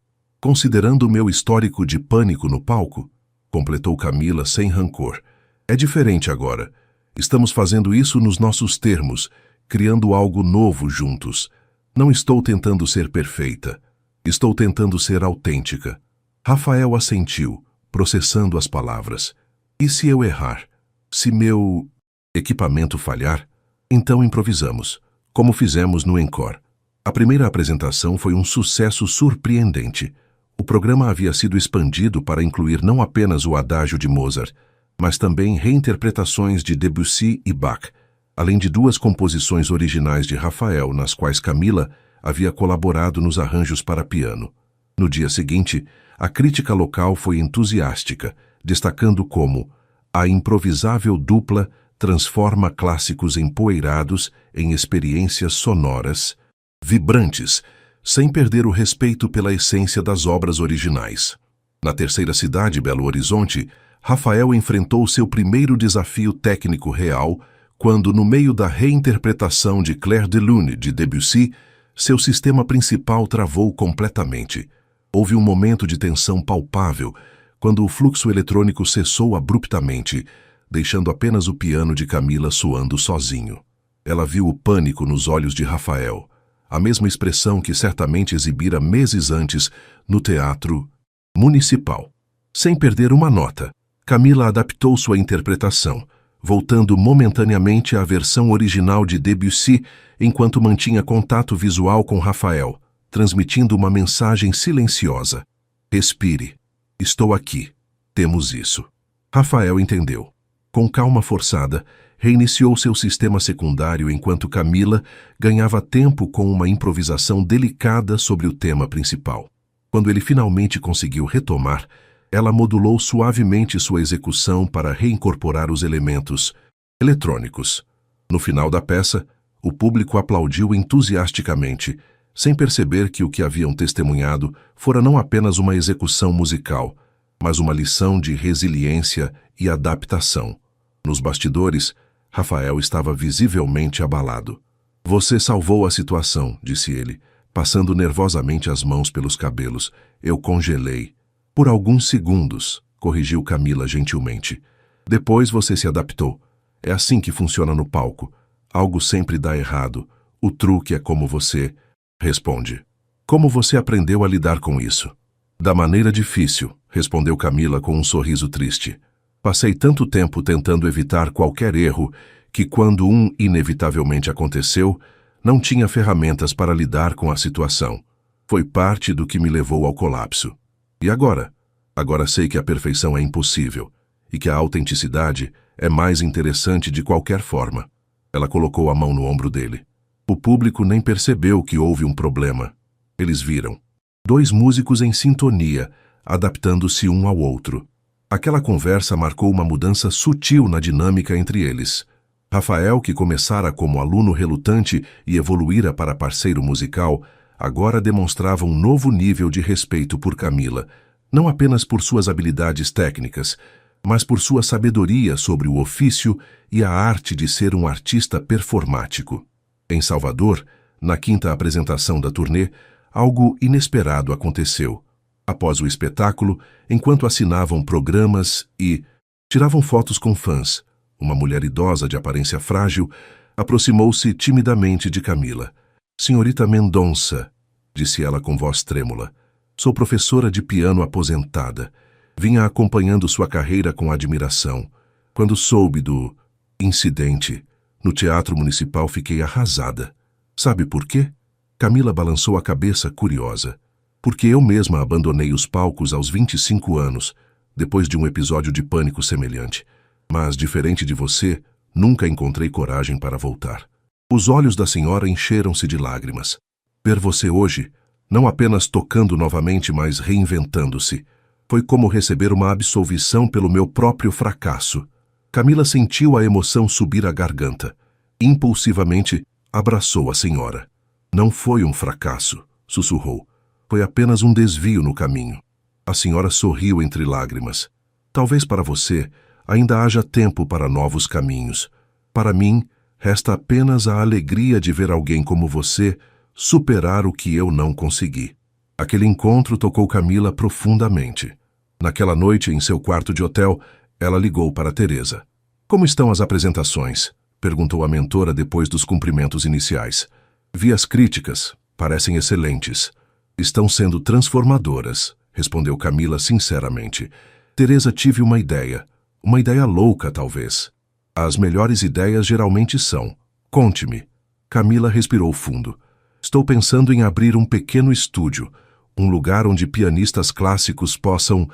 o meu histórico de pânico no palco, completou Camila sem rancor. É diferente agora. Estamos fazendo isso nos nossos termos, criando algo novo juntos. Não estou tentando ser perfeita. Estou tentando ser autêntica. Rafael assentiu, processando as palavras. E se eu errar? Se meu equipamento falhar? Então improvisamos, como fizemos no Encore. A primeira apresentação foi um sucesso surpreendente. O programa havia sido expandido para incluir não apenas o adágio de Mozart, mas também reinterpretações de Debussy e Bach, além de 2 composições originais de Rafael, nas quais Camila havia colaborado nos arranjos para piano. No dia seguinte, a crítica local foi entusiástica, destacando como a improvisável dupla transforma clássicos empoeirados em experiências sonoras, vibrantes, sem perder o respeito pela essência das obras originais. Na terceira cidade, Belo Horizonte, Rafael enfrentou seu primeiro desafio técnico real quando, no meio da reinterpretação de Clair de Lune de Debussy, seu sistema principal travou completamente. Houve um momento de tensão palpável quando o fluxo eletrônico cessou abruptamente, deixando apenas o piano de Camila soando sozinho. Ela viu o pânico nos olhos de Rafael, a mesma expressão que certamente exibira meses antes no Teatro Municipal. Sem perder uma nota, Camila adaptou sua interpretação, voltando momentaneamente à versão original de Debussy enquanto mantinha contato visual com Rafael, transmitindo uma mensagem silenciosa. Respire. Estou aqui. Temos isso. Rafael entendeu. Com calma forçada, reiniciou seu sistema secundário enquanto Camila ganhava tempo com uma improvisação delicada sobre o tema principal. Quando ele finalmente conseguiu retomar, ela modulou suavemente sua execução para reincorporar os elementos eletrônicos. No final da peça, o público aplaudiu entusiasticamente, sem perceber que o que haviam testemunhado fora não apenas uma execução musical, mas uma lição de resiliência e adaptação. Nos bastidores, Rafael estava visivelmente abalado. Você salvou a situação, disse ele, passando nervosamente as mãos pelos cabelos. Eu congelei. Por alguns segundos, corrigiu Camila gentilmente. Depois você se adaptou. É assim que funciona no palco. Algo sempre dá errado. O truque é como você responde. Como você aprendeu a lidar com isso? Da maneira difícil, respondeu Camila com um sorriso triste. Passei tanto tempo tentando evitar qualquer erro que, quando um inevitavelmente aconteceu, não tinha ferramentas para lidar com a situação. Foi parte do que me levou ao colapso. E agora? Agora sei que a perfeição é impossível e que a autenticidade é mais interessante de qualquer forma. Ela colocou a mão no ombro dele. O público nem percebeu que houve um problema. Eles viram 2 músicos em sintonia, adaptando-se um ao outro. Aquela conversa marcou uma mudança sutil na dinâmica entre eles. Rafael, que começara como aluno relutante e evoluíra para parceiro musical, agora demonstrava um novo nível de respeito por Camila, não apenas por suas habilidades técnicas, mas por sua sabedoria sobre o ofício e a arte de ser um artista performático. Em Salvador, na 5ª apresentação da turnê, algo inesperado aconteceu. Após o espetáculo, enquanto assinavam programas e tiravam fotos com fãs, uma mulher idosa de aparência frágil aproximou-se timidamente de Camila. Senhorita Mendonça, disse ela com voz trêmula, sou professora de piano aposentada. Vinha acompanhando sua carreira com admiração. Quando soube do incidente no Teatro Municipal, fiquei arrasada. Sabe por quê? Camila balançou a cabeça, curiosa. Porque eu mesma abandonei os palcos aos 25 anos, depois de um episódio de pânico semelhante. Mas, diferente de você, nunca encontrei coragem para voltar. Os olhos da senhora encheram-se de lágrimas. Ver você hoje, não apenas tocando novamente, mas reinventando-se, foi como receber uma absolvição pelo meu próprio fracasso. Camila sentiu a emoção subir à garganta. Impulsivamente, abraçou a senhora. Não foi um fracasso, sussurrou. Foi apenas um desvio no caminho. A senhora sorriu entre lágrimas. Talvez para você, ainda haja tempo para novos caminhos. Para mim, resta apenas a alegria de ver alguém como você superar o que eu não consegui. Aquele encontro tocou Camila profundamente. Naquela noite, em seu quarto de hotel, ela ligou para Teresa. Como estão as apresentações? Perguntou a mentora depois dos cumprimentos iniciais. Vi as críticas, parecem excelentes. Estão sendo transformadoras, respondeu Camila sinceramente. Teresa, tive uma ideia louca talvez. As melhores ideias geralmente são. Conte-me. Camila respirou fundo. Estou pensando em abrir um pequeno estúdio, um lugar onde pianistas clássicos possam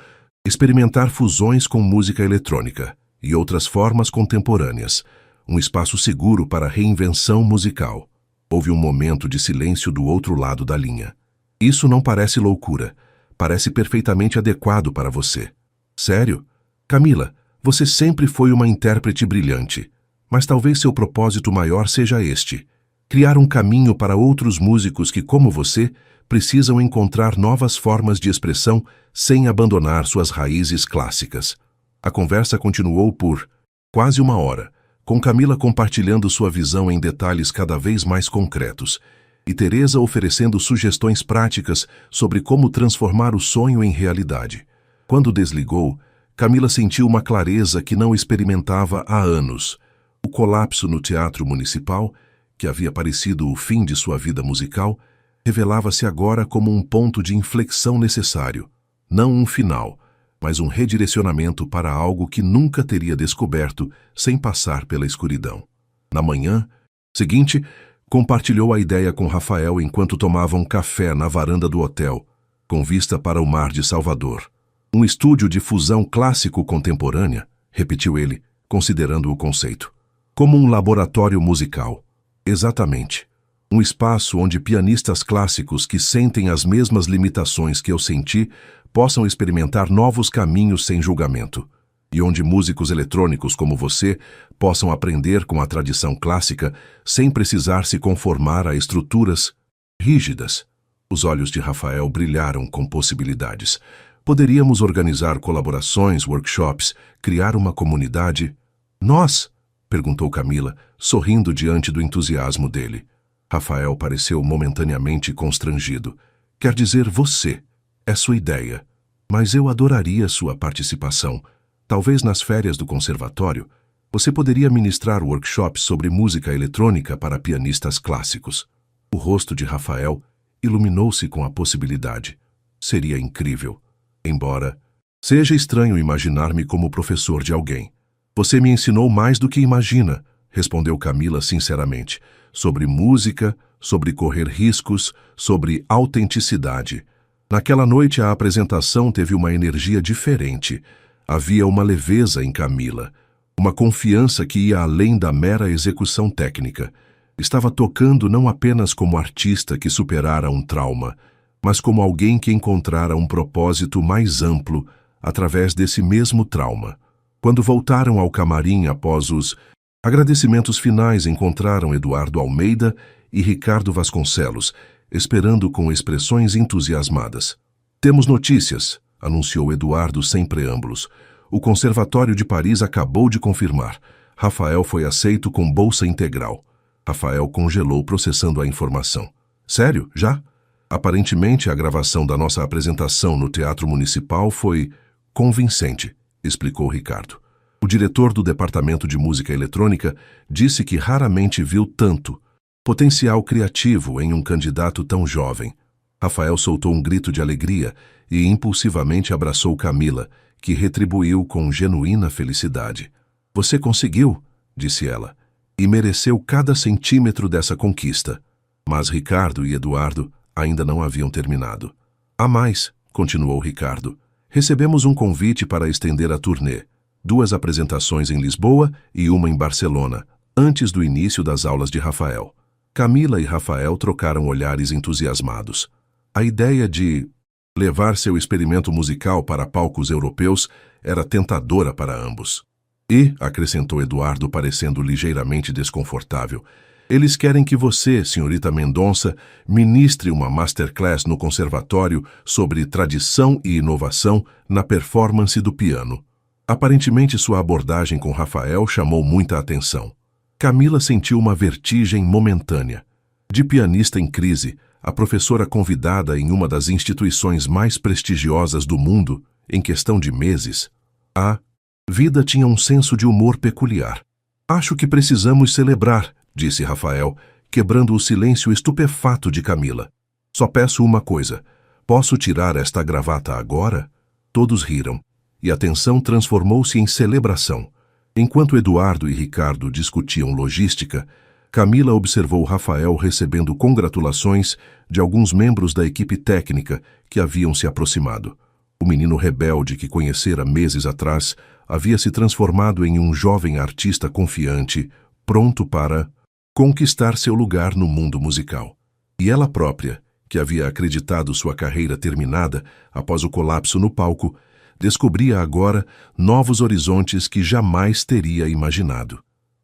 experimentar fusões com música eletrônica e outras formas contemporâneas, um espaço seguro para reinvenção musical. Houve um momento de silêncio do outro lado da linha. Isso não parece loucura. Parece perfeitamente adequado para você. Sério? Camila, você sempre foi uma intérprete brilhante, mas talvez seu propósito maior seja este: criar um caminho para outros músicos que, como você, precisam encontrar novas formas de expressão sem abandonar suas raízes clássicas. A conversa continuou por quase uma hora, com Camila compartilhando sua visão em detalhes cada vez mais concretos, e Teresa oferecendo sugestões práticas sobre como transformar o sonho em realidade. Quando desligou, Camila sentiu uma clareza que não experimentava há anos. O colapso no Teatro Municipal, que havia parecido o fim de sua vida musical, revelava-se agora como um ponto de inflexão necessário, não um final, mas um redirecionamento para algo que nunca teria descoberto sem passar pela escuridão. Na manhã seguinte, compartilhou a ideia com Rafael enquanto tomavam café na varanda do hotel, com vista para o mar de Salvador. Um estúdio de fusão clássico-contemporânea, repetiu ele, considerando o conceito. Como um laboratório musical. Exatamente. Um espaço onde pianistas clássicos que sentem as mesmas limitações que eu senti possam experimentar novos caminhos sem julgamento. E onde músicos eletrônicos como você possam aprender com a tradição clássica sem precisar se conformar a estruturas rígidas. Os olhos de Rafael brilharam com possibilidades. Poderíamos organizar colaborações, workshops, criar uma comunidade. Nós? Perguntou Camila, sorrindo diante do entusiasmo dele. Rafael pareceu momentaneamente constrangido. Quer dizer você. É sua ideia. Mas eu adoraria sua participação. Talvez nas férias do conservatório, você poderia ministrar workshops sobre música eletrônica para pianistas clássicos. O rosto de Rafael iluminou-se com a possibilidade. Seria incrível. Embora seja estranho imaginar-me como professor de alguém. Você me ensinou mais do que imagina, respondeu Camila sinceramente, sobre música, sobre correr riscos, sobre autenticidade. Naquela noite a apresentação teve uma energia diferente. Havia uma leveza em Camila, uma confiança que ia além da mera execução técnica. Estava tocando não apenas como artista que superara um trauma, mas como alguém que encontrara um propósito mais amplo através desse mesmo trauma. Quando voltaram ao camarim após os agradecimentos finais, encontraram Eduardo Almeida e Ricardo Vasconcelos, esperando com expressões entusiasmadas. Temos notícias, anunciou Eduardo sem preâmbulos. O Conservatório de Paris acabou de confirmar. Rafael foi aceito com bolsa integral. Rafael congelou processando a informação. Sério? Já? Aparentemente, a gravação da nossa apresentação no Teatro Municipal foi convincente, explicou Ricardo. O diretor do Departamento de Música Eletrônica disse que raramente viu tanto potencial criativo em um candidato tão jovem. Rafael soltou um grito de alegria e impulsivamente abraçou Camila, que retribuiu com genuína felicidade. Você conseguiu, disse ela, e mereceu cada centímetro dessa conquista. Mas Ricardo e Eduardo ainda não haviam terminado. Há mais, continuou Ricardo. Recebemos um convite para estender a turnê. 2 apresentações em Lisboa e uma em Barcelona, antes do início das aulas de Rafael. Camila e Rafael trocaram olhares entusiasmados. A ideia de levar seu experimento musical para palcos europeus era tentadora para ambos. E, acrescentou Eduardo parecendo ligeiramente desconfortável, eles querem que você, senhorita Mendonça, ministre uma masterclass no conservatório sobre tradição e inovação na performance do piano. Aparentemente, sua abordagem com Rafael chamou muita atenção. Camila sentiu uma vertigem momentânea. De pianista em crise, a professora convidada em uma das instituições mais prestigiosas do mundo, em questão de meses, a vida tinha um senso de humor peculiar. Acho que precisamos celebrar, disse Rafael, quebrando o silêncio estupefato de Camila. Só peço uma coisa. Posso tirar esta gravata agora? Todos riram, e a tensão transformou-se em celebração. Enquanto Eduardo e Ricardo discutiam logística, Camila observou Rafael recebendo congratulações de alguns membros da equipe técnica que haviam se aproximado. O menino rebelde que conhecera meses atrás havia se transformado em um jovem artista confiante, pronto para conquistar seu lugar no mundo musical. E ela própria, que havia acreditado sua carreira terminada após o colapso no palco, descobria agora novos horizontes que jamais teria imaginado.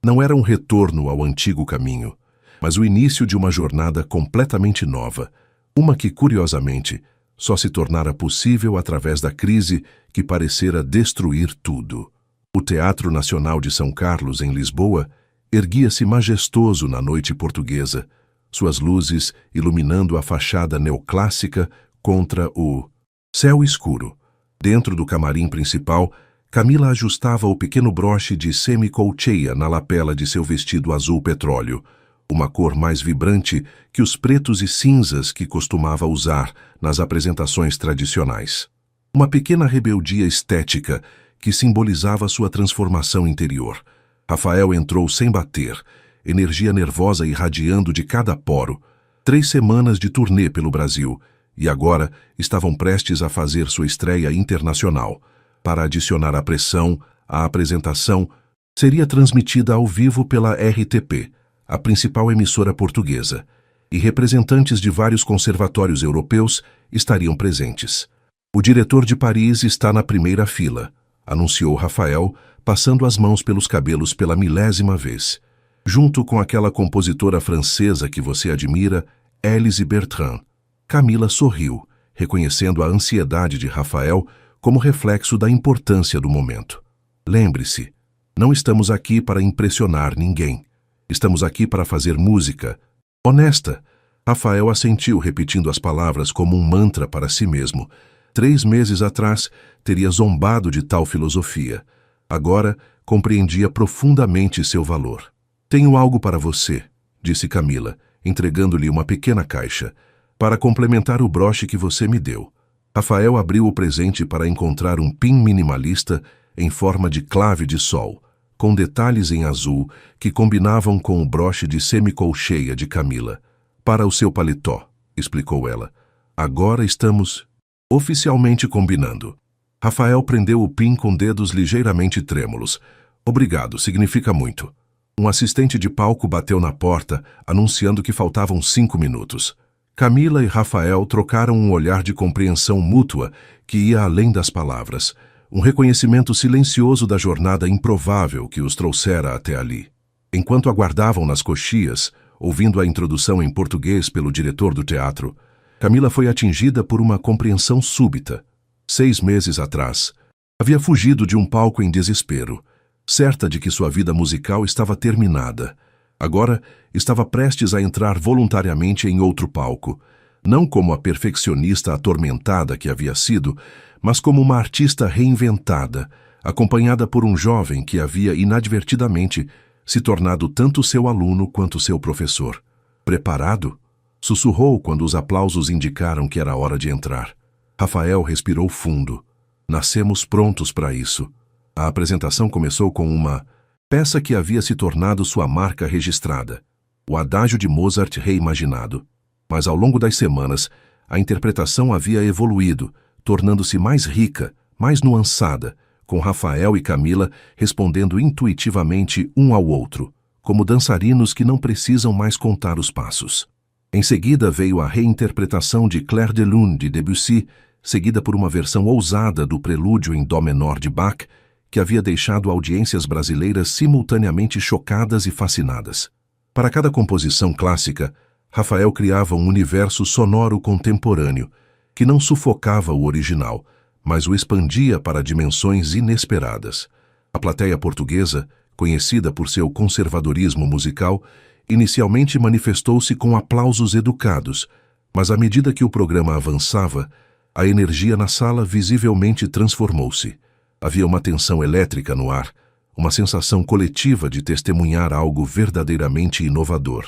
Não era um retorno ao antigo caminho, mas o início de uma jornada completamente nova, uma que, curiosamente, só se tornara possível através da crise que parecera destruir tudo. O Teatro Nacional de São Carlos, em Lisboa, erguia-se majestoso na noite portuguesa, suas luzes iluminando a fachada neoclássica contra o céu escuro. Dentro do camarim principal, Camila ajustava o pequeno broche de semicolcheia na lapela de seu vestido azul petróleo, uma cor mais vibrante que os pretos e cinzas que costumava usar nas apresentações tradicionais. Uma pequena rebeldia estética que simbolizava sua transformação interior. Rafael entrou sem bater, energia nervosa irradiando de cada poro. 3 semanas de turnê pelo Brasil, e agora estavam prestes a fazer sua estreia internacional. Para adicionar à pressão, a apresentação seria transmitida ao vivo pela RTP, a principal emissora portuguesa, e representantes de vários conservatórios europeus estariam presentes. O diretor de Paris está na primeira fila, anunciou Rafael, passando as mãos pelos cabelos pela 1000ª vez. Junto com aquela compositora francesa que você admira, Élise Bertrand. Camila sorriu, reconhecendo a ansiedade de Rafael como reflexo da importância do momento. Lembre-se, não estamos aqui para impressionar ninguém. Estamos aqui para fazer música honesta. Rafael assentiu, repetindo as palavras como um mantra para si mesmo. 3 meses atrás, teria zombado de tal filosofia. Agora, compreendia profundamente seu valor. Tenho algo para você, disse Camila, entregando-lhe uma pequena caixa, para complementar o broche que você me deu. Rafael abriu o presente para encontrar um pin minimalista em forma de clave de sol, com detalhes em azul que combinavam com o broche de semicolcheia de Camila. Para o seu paletó, explicou ela. Agora estamos oficialmente combinando. Rafael prendeu o pin com dedos ligeiramente trêmulos. Obrigado, significa muito. Um assistente de palco bateu na porta, anunciando que faltavam 5 minutos. Camila e Rafael trocaram um olhar de compreensão mútua que ia além das palavras, um reconhecimento silencioso da jornada improvável que os trouxera até ali. Enquanto aguardavam nas coxias, ouvindo a introdução em português pelo diretor do teatro, Camila foi atingida por uma compreensão súbita. 6 meses atrás, havia fugido de um palco em desespero, certa de que sua vida musical estava terminada. Agora, estava prestes a entrar voluntariamente em outro palco, não como a perfeccionista atormentada que havia sido, mas como uma artista reinventada, acompanhada por um jovem que havia inadvertidamente se tornado tanto seu aluno quanto seu professor. Preparado? Sussurrou quando os aplausos indicaram que era hora de entrar. Rafael respirou fundo. Nascemos prontos para isso. A apresentação começou com uma peça que havia se tornado sua marca registrada, o Adágio de Mozart reimaginado. Mas ao longo das semanas, a interpretação havia evoluído, tornando-se mais rica, mais nuançada, com Rafael e Camila respondendo intuitivamente um ao outro, como dançarinos que não precisam mais contar os passos. Em seguida veio a reinterpretação de Clair de Lune de Debussy, seguida por uma versão ousada do Prelúdio em Dó menor de Bach, que havia deixado audiências brasileiras simultaneamente chocadas e fascinadas. Para cada composição clássica, Rafael criava um universo sonoro contemporâneo, que não sufocava o original, mas o expandia para dimensões inesperadas. A plateia portuguesa, conhecida por seu conservadorismo musical, inicialmente manifestou-se com aplausos educados, mas à medida que o programa avançava, a energia na sala visivelmente transformou-se. Havia uma tensão elétrica no ar, uma sensação coletiva de testemunhar algo verdadeiramente inovador.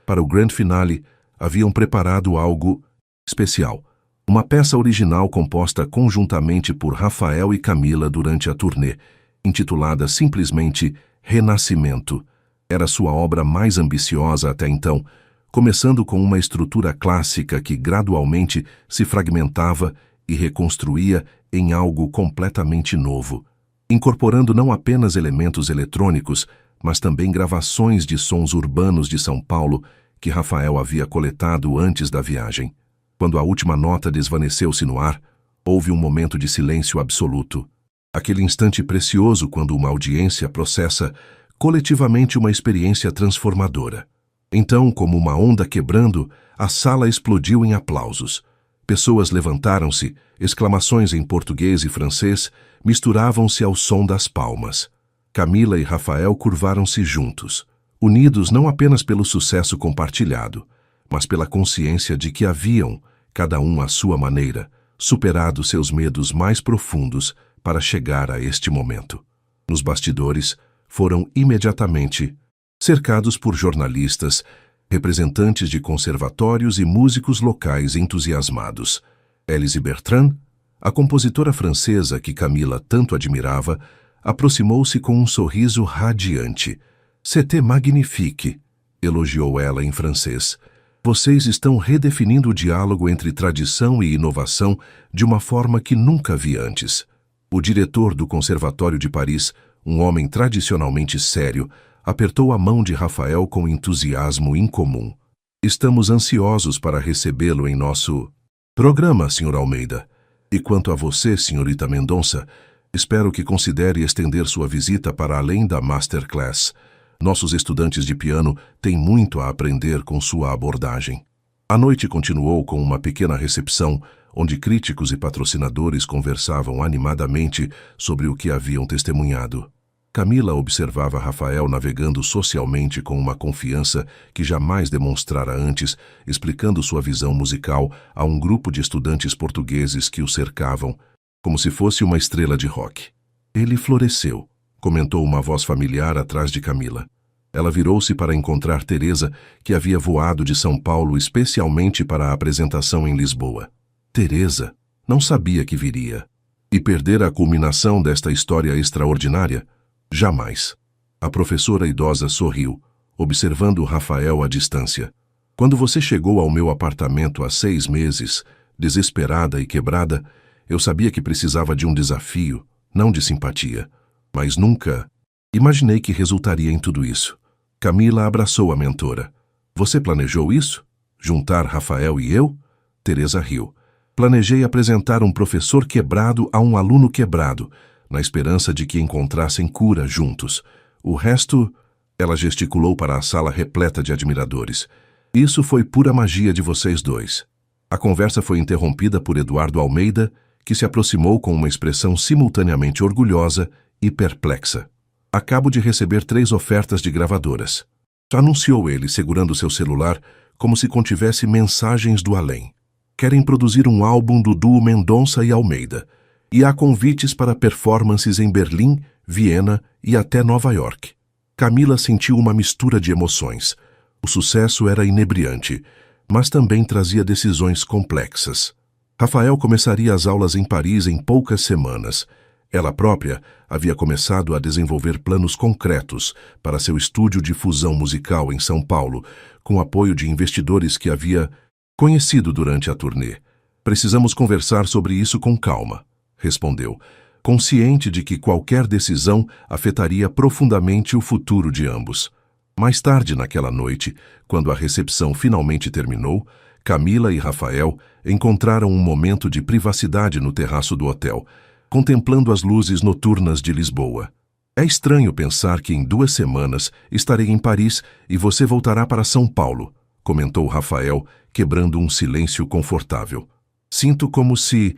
Para o grande finale, haviam preparado algo especial. Uma peça original composta conjuntamente por Rafael e Camila durante a turnê, intitulada simplesmente Renascimento. Era sua obra mais ambiciosa até então, começando com uma estrutura clássica que gradualmente se fragmentava e reconstruía em algo completamente novo, incorporando não apenas elementos eletrônicos, mas também gravações de sons urbanos de São Paulo que Rafael havia coletado antes da viagem. Quando a última nota desvaneceu-se no ar, houve um momento de silêncio absoluto. Aquele instante precioso quando uma audiência processa coletivamente uma experiência transformadora. Então, como uma onda quebrando, a sala explodiu em aplausos. Pessoas levantaram-se, exclamações em português e francês misturavam-se ao som das palmas. Camila e Rafael curvaram-se juntos, unidos não apenas pelo sucesso compartilhado, mas pela consciência de que haviam, cada um à sua maneira, superado seus medos mais profundos para chegar a este momento. Nos bastidores, foram imediatamente cercados por jornalistas, representantes de conservatórios e músicos locais entusiasmados. Élise Bertrand, a compositora francesa que Camila tanto admirava, aproximou-se com um sorriso radiante. «C'était magnifique», elogiou ela em francês. «Vocês estão redefinindo o diálogo entre tradição e inovação de uma forma que nunca vi antes». O diretor do Conservatório de Paris, um homem tradicionalmente sério, apertou a mão de Rafael com entusiasmo incomum. «Estamos ansiosos para recebê-lo em nosso programa, Sr. Almeida. E quanto a você, Srta. Mendonça, espero que considere estender sua visita para além da Masterclass. Nossos estudantes de piano têm muito a aprender com sua abordagem». A noite continuou com uma pequena recepção, onde críticos e patrocinadores conversavam animadamente sobre o que haviam testemunhado. Camila observava Rafael navegando socialmente com uma confiança que jamais demonstrara antes, explicando sua visão musical a um grupo de estudantes portugueses que o cercavam, como se fosse uma estrela de rock. «Ele floresceu», comentou uma voz familiar atrás de Camila. Ela virou-se para encontrar Teresa, que havia voado de São Paulo especialmente para a apresentação em Lisboa. Teresa não sabia que viria. E perder a culminação desta história extraordinária? Jamais. A professora idosa sorriu, observando Rafael à distância. «Quando você chegou ao meu apartamento há 6 meses, desesperada e quebrada, eu sabia que precisava de um desafio, não de simpatia. Mas nunca imaginei que resultaria em tudo isso». Camila abraçou a mentora. «Você planejou isso? Juntar Rafael e eu?» Teresa riu. «Planejei apresentar um professor quebrado a um aluno quebrado, na esperança de que encontrassem cura juntos. O resto...» Ela gesticulou para a sala repleta de admiradores. «Isso foi pura magia de vocês dois». A conversa foi interrompida por Eduardo Almeida, que se aproximou com uma expressão simultaneamente orgulhosa e perplexa. «Acabo de receber 3 ofertas de gravadoras», anunciou ele, segurando seu celular como se contivesse mensagens do além. «Querem produzir um álbum do duo Mendonça e Almeida, e há convites para performances em Berlim, Viena e até Nova York». Camila sentiu uma mistura de emoções. O sucesso era inebriante, mas também trazia decisões complexas. Rafael começaria as aulas em Paris em poucas semanas. Ela própria havia começado a desenvolver planos concretos para seu estúdio de fusão musical em São Paulo, com apoio de investidores que havia conhecido durante a turnê. «Precisamos conversar sobre isso com calma», respondeu, consciente de que qualquer decisão afetaria profundamente o futuro de ambos. Mais tarde naquela noite, quando a recepção finalmente terminou, Camila e Rafael encontraram um momento de privacidade no terraço do hotel, contemplando as luzes noturnas de Lisboa. «É estranho pensar que em 2 semanas estarei em Paris e você voltará para São Paulo», comentou Rafael, quebrando um silêncio confortável. «Sinto como se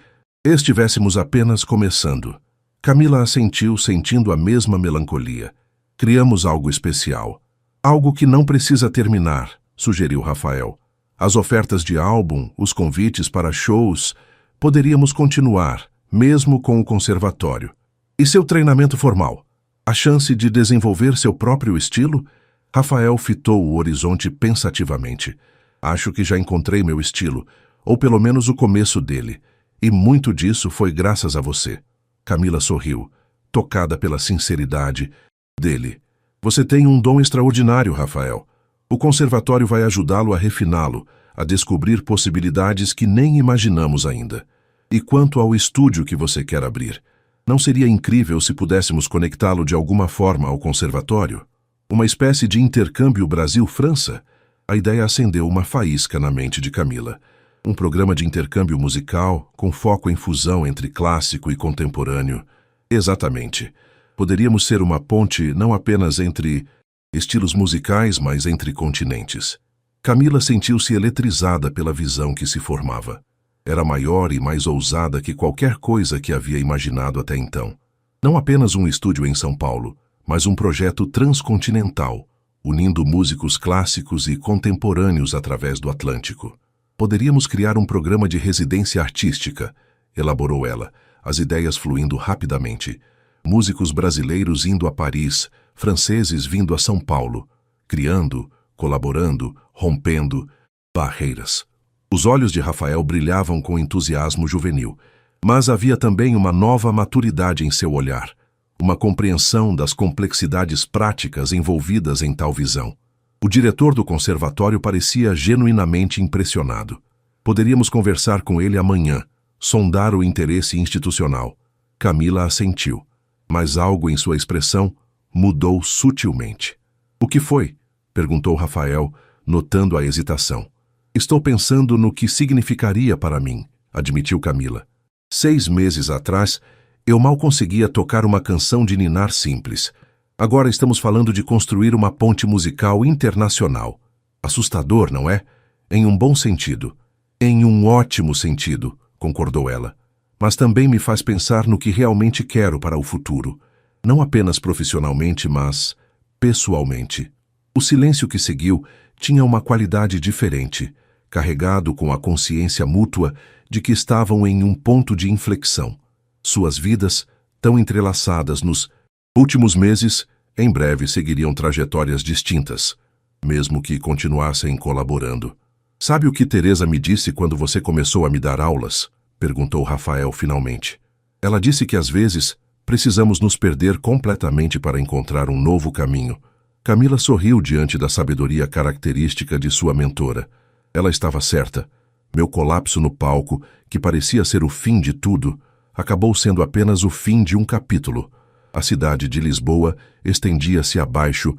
Estivéssemos apenas começando. Camila assentiu, sentindo a mesma melancolia. Criamos algo especial. Algo que não precisa terminar, sugeriu Rafael. As ofertas de álbum, os convites para shows, poderíamos continuar, mesmo com o conservatório. E seu treinamento formal? A chance de desenvolver seu próprio estilo? Rafael fitou o horizonte pensativamente. Acho que já encontrei meu estilo, ou pelo menos o começo dele. E muito disso foi graças a você. Camila sorriu, tocada pela sinceridade dele. Você tem um dom extraordinário, Rafael. O conservatório vai ajudá-lo a refiná-lo, a descobrir possibilidades que nem imaginamos ainda. E quanto ao estúdio que você quer abrir, não seria incrível se pudéssemos conectá-lo de alguma forma ao conservatório? Uma espécie de intercâmbio Brasil-França? A ideia acendeu uma faísca na mente de Camila. Um programa de intercâmbio musical, com foco em fusão entre clássico e contemporâneo. Exatamente. Poderíamos ser uma ponte não apenas entre estilos musicais, mas entre continentes. Camila sentiu-se eletrizada pela visão que se formava. Era maior e mais ousada que qualquer coisa que havia imaginado até então. Não apenas um estúdio em São Paulo, mas um projeto transcontinental, unindo músicos clássicos e contemporâneos através do Atlântico. Poderíamos criar um programa de residência artística, elaborou ela, as ideias fluindo rapidamente. Músicos brasileiros indo a Paris, franceses vindo a São Paulo, criando, colaborando, rompendo barreiras. Os olhos de Rafael brilhavam com entusiasmo juvenil, mas havia também uma nova maturidade em seu olhar, uma compreensão das complexidades práticas envolvidas em tal visão. O diretor do conservatório parecia genuinamente impressionado. Poderíamos conversar com ele amanhã, sondar o interesse institucional. Camila assentiu, mas algo em sua expressão mudou sutilmente. O que foi? Perguntou Rafael, notando a hesitação. Estou pensando no que significaria para mim, admitiu Camila. 6 meses atrás, eu mal conseguia tocar uma canção de ninar simples. Agora estamos falando de construir uma ponte musical internacional. Assustador, não é? Em um bom sentido. Em um ótimo sentido, concordou ela. Mas também me faz pensar no que realmente quero para o futuro. Não apenas profissionalmente, mas pessoalmente. O silêncio que seguiu tinha uma qualidade diferente, carregado com a consciência mútua de que estavam em um ponto de inflexão. Suas vidas, tão entrelaçadas nos últimos meses, em breve seguiriam trajetórias distintas, mesmo que continuassem colaborando. Sabe o que Teresa me disse quando você começou a me dar aulas? Perguntou Rafael finalmente. Ela disse que às vezes precisamos nos perder completamente para encontrar um novo caminho. Camila sorriu diante da sabedoria característica de sua mentora. Ela estava certa. Meu colapso no palco, que parecia ser o fim de tudo, acabou sendo apenas o fim de um capítulo. A cidade de Lisboa estendia-se abaixo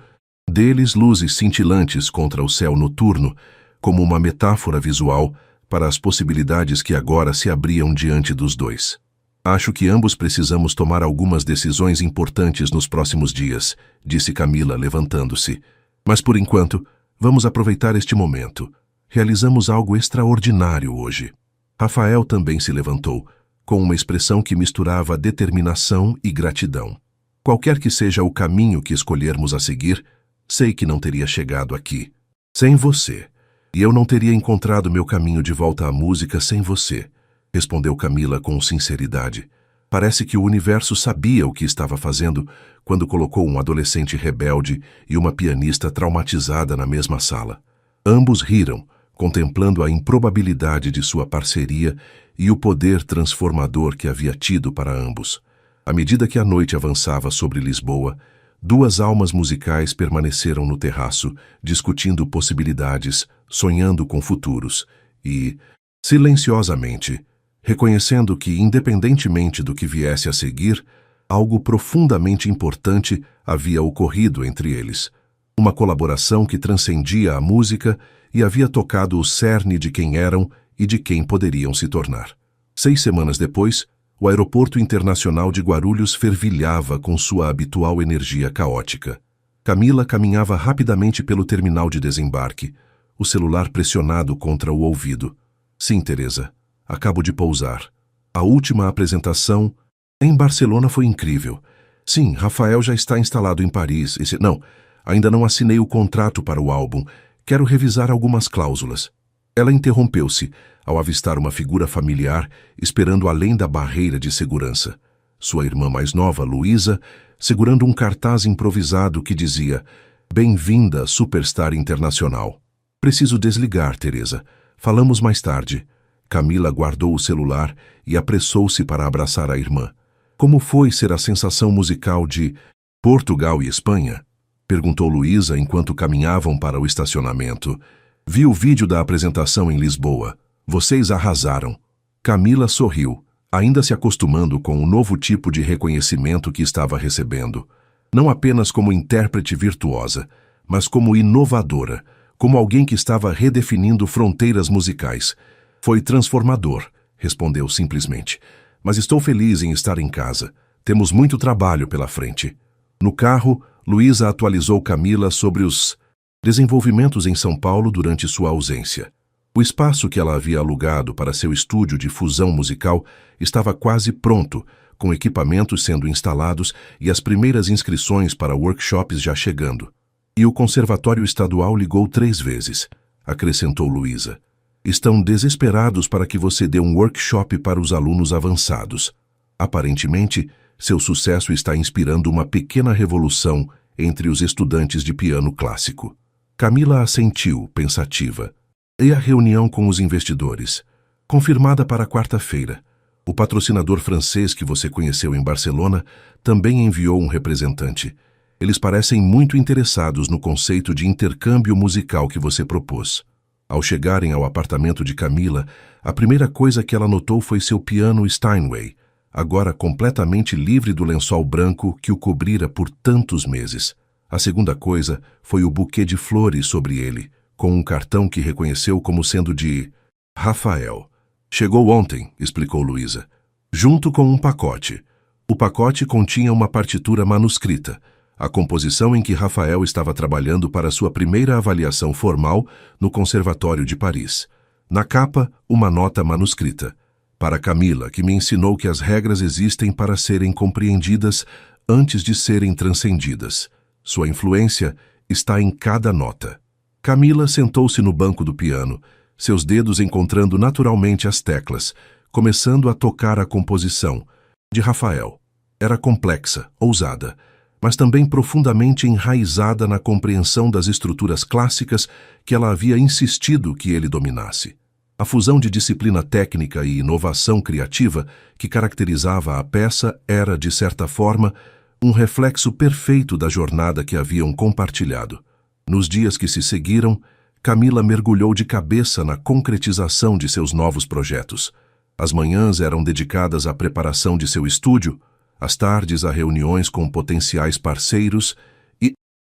deles, luzes cintilantes contra o céu noturno, como uma metáfora visual para as possibilidades que agora se abriam diante dos dois. Acho que ambos precisamos tomar algumas decisões importantes nos próximos dias, disse Camila, levantando-se. Mas por enquanto, vamos aproveitar este momento. Realizamos algo extraordinário hoje. Rafael também se levantou, com uma expressão que misturava determinação e gratidão. Qualquer que seja o caminho que escolhermos a seguir, sei que não teria chegado aqui sem você. E eu não teria encontrado meu caminho de volta à música sem você, respondeu Camila com sinceridade. Parece que o universo sabia o que estava fazendo quando colocou um adolescente rebelde e uma pianista traumatizada na mesma sala. Ambos riram, contemplando a improbabilidade de sua parceria e o poder transformador que havia tido para ambos. À medida que a noite avançava sobre Lisboa, 2 almas musicais permaneceram no terraço, discutindo possibilidades, sonhando com futuros e, silenciosamente, reconhecendo que, independentemente do que viesse a seguir, algo profundamente importante havia ocorrido entre eles. Uma colaboração que transcendia a música e havia tocado o cerne de quem eram e de quem poderiam se tornar. 6 semanas depois, o aeroporto internacional de Guarulhos fervilhava com sua habitual energia caótica. Camila caminhava rapidamente pelo terminal de desembarque, o celular pressionado contra o ouvido. Sim, Teresa, acabo de pousar. A última apresentação em Barcelona foi incrível. Sim, Rafael já está instalado em Paris. Não, ainda não assinei o contrato para o álbum. Quero revisar algumas cláusulas. Ela interrompeu-se ao avistar uma figura familiar esperando além da barreira de segurança. Sua irmã mais nova, Luísa, segurando um cartaz improvisado que dizia: "Bem-vinda, superstar internacional." "Preciso desligar, Teresa. Falamos mais tarde." Camila guardou o celular e apressou-se para abraçar a irmã. "Como foi ser a sensação musical de Portugal e Espanha?" perguntou Luísa enquanto caminhavam para o estacionamento. "Vi o vídeo da apresentação em Lisboa. Vocês arrasaram." Camila sorriu, ainda se acostumando com o novo tipo de reconhecimento que estava recebendo. Não apenas como intérprete virtuosa, mas como inovadora, como alguém que estava redefinindo fronteiras musicais. "Foi transformador", respondeu simplesmente. "Mas estou feliz em estar em casa. Temos muito trabalho pela frente." No carro, Luísa atualizou Camila sobre os desenvolvimentos em São Paulo durante sua ausência. O espaço que ela havia alugado para seu estúdio de fusão musical estava quase pronto, com equipamentos sendo instalados e as primeiras inscrições para workshops já chegando. "E o Conservatório Estadual ligou 3 vezes", acrescentou Luísa. "Estão desesperados para que você dê um workshop para os alunos avançados. Aparentemente, seu sucesso está inspirando uma pequena revolução entre os estudantes de piano clássico." Camila assentiu, pensativa. "E a reunião com os investidores?" "Confirmada para quarta-feira. O patrocinador francês que você conheceu em Barcelona também enviou um representante. Eles parecem muito interessados no conceito de intercâmbio musical que você propôs." Ao chegarem ao apartamento de Camila, a primeira coisa que ela notou foi seu piano Steinway, agora completamente livre do lençol branco que o cobrira por tantos meses. A segunda coisa foi o buquê de flores sobre ele, com um cartão que reconheceu como sendo de Rafael. "Chegou ontem", explicou Luísa, "junto com um pacote." O pacote continha uma partitura manuscrita, a composição em que Rafael estava trabalhando para sua primeira avaliação formal no Conservatório de Paris. Na capa, uma nota manuscrita: "Para Camila, que me ensinou que as regras existem para serem compreendidas antes de serem transcendidas. Sua influência está em cada nota." Camila sentou-se no banco do piano, seus dedos encontrando naturalmente as teclas, começando a tocar a composição de Rafael. Era complexa, ousada, mas também profundamente enraizada na compreensão das estruturas clássicas que ela havia insistido que ele dominasse. A fusão de disciplina técnica e inovação criativa que caracterizava a peça era, de certa forma, um reflexo perfeito da jornada que haviam compartilhado. Nos dias que se seguiram, Camila mergulhou de cabeça na concretização de seus novos projetos. As manhãs eram dedicadas à preparação de seu estúdio, as tardes a reuniões com potenciais parceiros e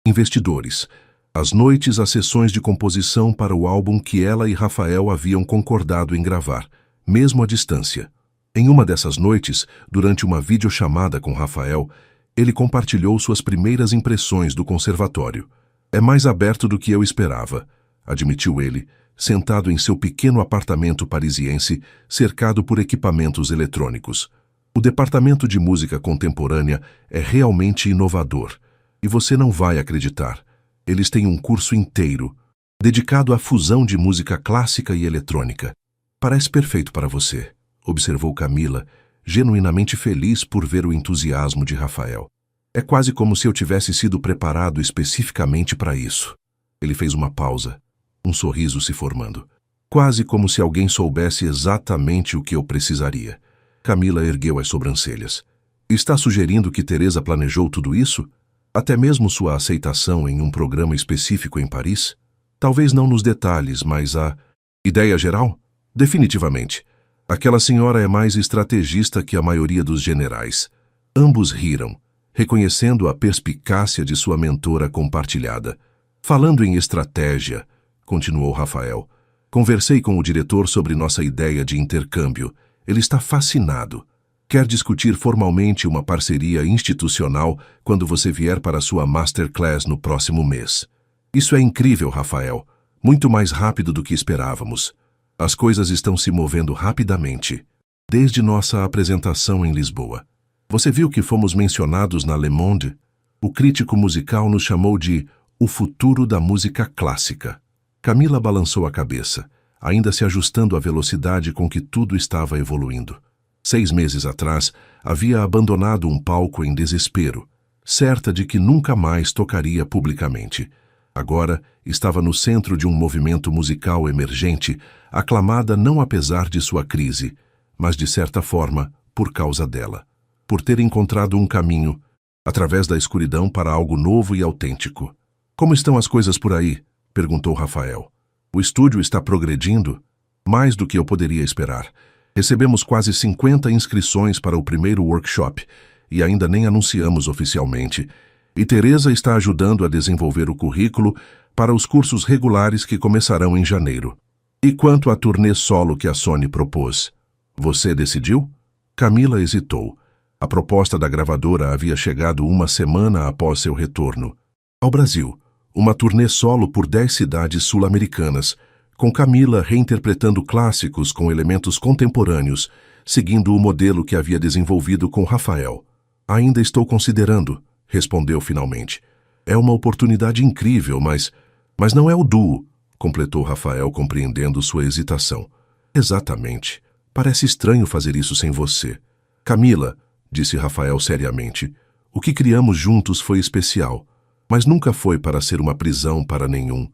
investidores, as noites a sessões de composição para o álbum que ela e Rafael haviam concordado em gravar, mesmo à distância. Em uma dessas noites, durante uma videochamada com Rafael, ele compartilhou suas primeiras impressões do conservatório. "É mais aberto do que eu esperava", admitiu ele, sentado em seu pequeno apartamento parisiense, cercado por equipamentos eletrônicos. "O departamento de música contemporânea é realmente inovador, e você não vai acreditar. Eles têm um curso inteiro, dedicado à fusão de música clássica e eletrônica. Parece perfeito para você", observou Camila, genuinamente feliz por ver o entusiasmo de Rafael. "É quase como se eu tivesse sido preparado especificamente para isso." Ele fez uma pausa, um sorriso se formando. "Quase como se alguém soubesse exatamente o que eu precisaria." Camila ergueu as sobrancelhas. "Está sugerindo que Teresa planejou tudo isso? Até mesmo sua aceitação em um programa específico em Paris? Talvez não nos detalhes, mas a ideia geral? Definitivamente. Aquela senhora é mais estrategista que a maioria dos generais." Ambos riram, reconhecendo a perspicácia de sua mentora compartilhada. "Falando em estratégia", continuou Rafael, "conversei com o diretor sobre nossa ideia de intercâmbio. Ele está fascinado. Quer discutir formalmente uma parceria institucional quando você vier para sua masterclass no próximo mês." "Isso é incrível, Rafael. Muito mais rápido do que esperávamos. As coisas estão se movendo rapidamente." Desde nossa apresentação em Lisboa. Você viu que fomos mencionados na Le Monde? O crítico musical nos chamou de o futuro da música clássica. Camila balançou a cabeça, ainda se ajustando à velocidade com que tudo estava evoluindo. 6 meses atrás, havia abandonado um palco em desespero, certa de que nunca mais tocaria publicamente. Agora, estava no centro de um movimento musical emergente, aclamada não apesar de sua crise, mas de certa forma, por causa dela. Por ter encontrado um caminho, através da escuridão, para algo novo e autêntico. Como estão as coisas por aí? Perguntou Rafael. O estúdio está progredindo? Mais do que eu poderia esperar. Recebemos quase 50 inscrições para o primeiro workshop e ainda nem anunciamos oficialmente. E Teresa está ajudando a desenvolver o currículo para os cursos regulares que começarão em janeiro. E quanto à turnê solo que a Sony propôs? Você decidiu? Camila hesitou. A proposta da gravadora havia chegado uma semana após seu retorno ao Brasil. Uma turnê solo por 10 cidades sul-americanas, com Camila reinterpretando clássicos com elementos contemporâneos, seguindo o modelo que havia desenvolvido com Rafael. Ainda estou considerando, respondeu finalmente. É uma oportunidade incrível, mas não é o duo, completou Rafael, compreendendo sua hesitação. Exatamente. Parece estranho fazer isso sem você. Camila, disse Rafael seriamente, o que criamos juntos foi especial, mas nunca foi para ser uma prisão para nenhum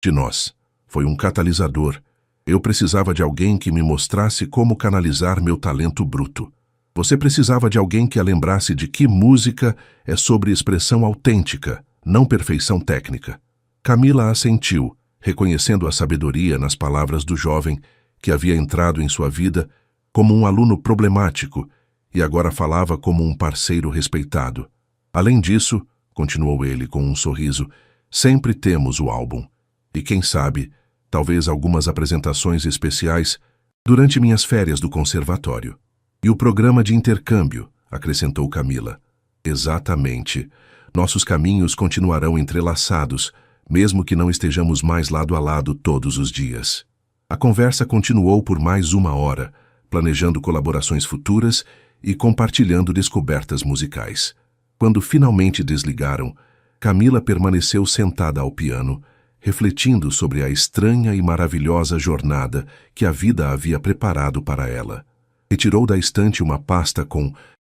de nós. Foi um catalisador. Eu precisava de alguém que me mostrasse como canalizar meu talento bruto. Você precisava de alguém que a lembrasse de que música é sobre expressão autêntica, não perfeição técnica. Camila assentiu, reconhecendo a sabedoria nas palavras do jovem que havia entrado em sua vida como um aluno problemático e agora falava como um parceiro respeitado. Além disso, continuou ele com um sorriso, sempre temos o álbum. E quem sabe, talvez algumas apresentações especiais durante minhas férias do conservatório. E o programa de intercâmbio, acrescentou Camila. Exatamente. Nossos caminhos continuarão entrelaçados, mesmo que não estejamos mais lado a lado todos os dias. A conversa continuou por mais 1 hora, planejando colaborações futuras e compartilhando descobertas musicais. Quando finalmente desligaram, Camila permaneceu sentada ao piano, refletindo sobre a estranha e maravilhosa jornada que a vida havia preparado para ela. Retirou da estante uma pasta com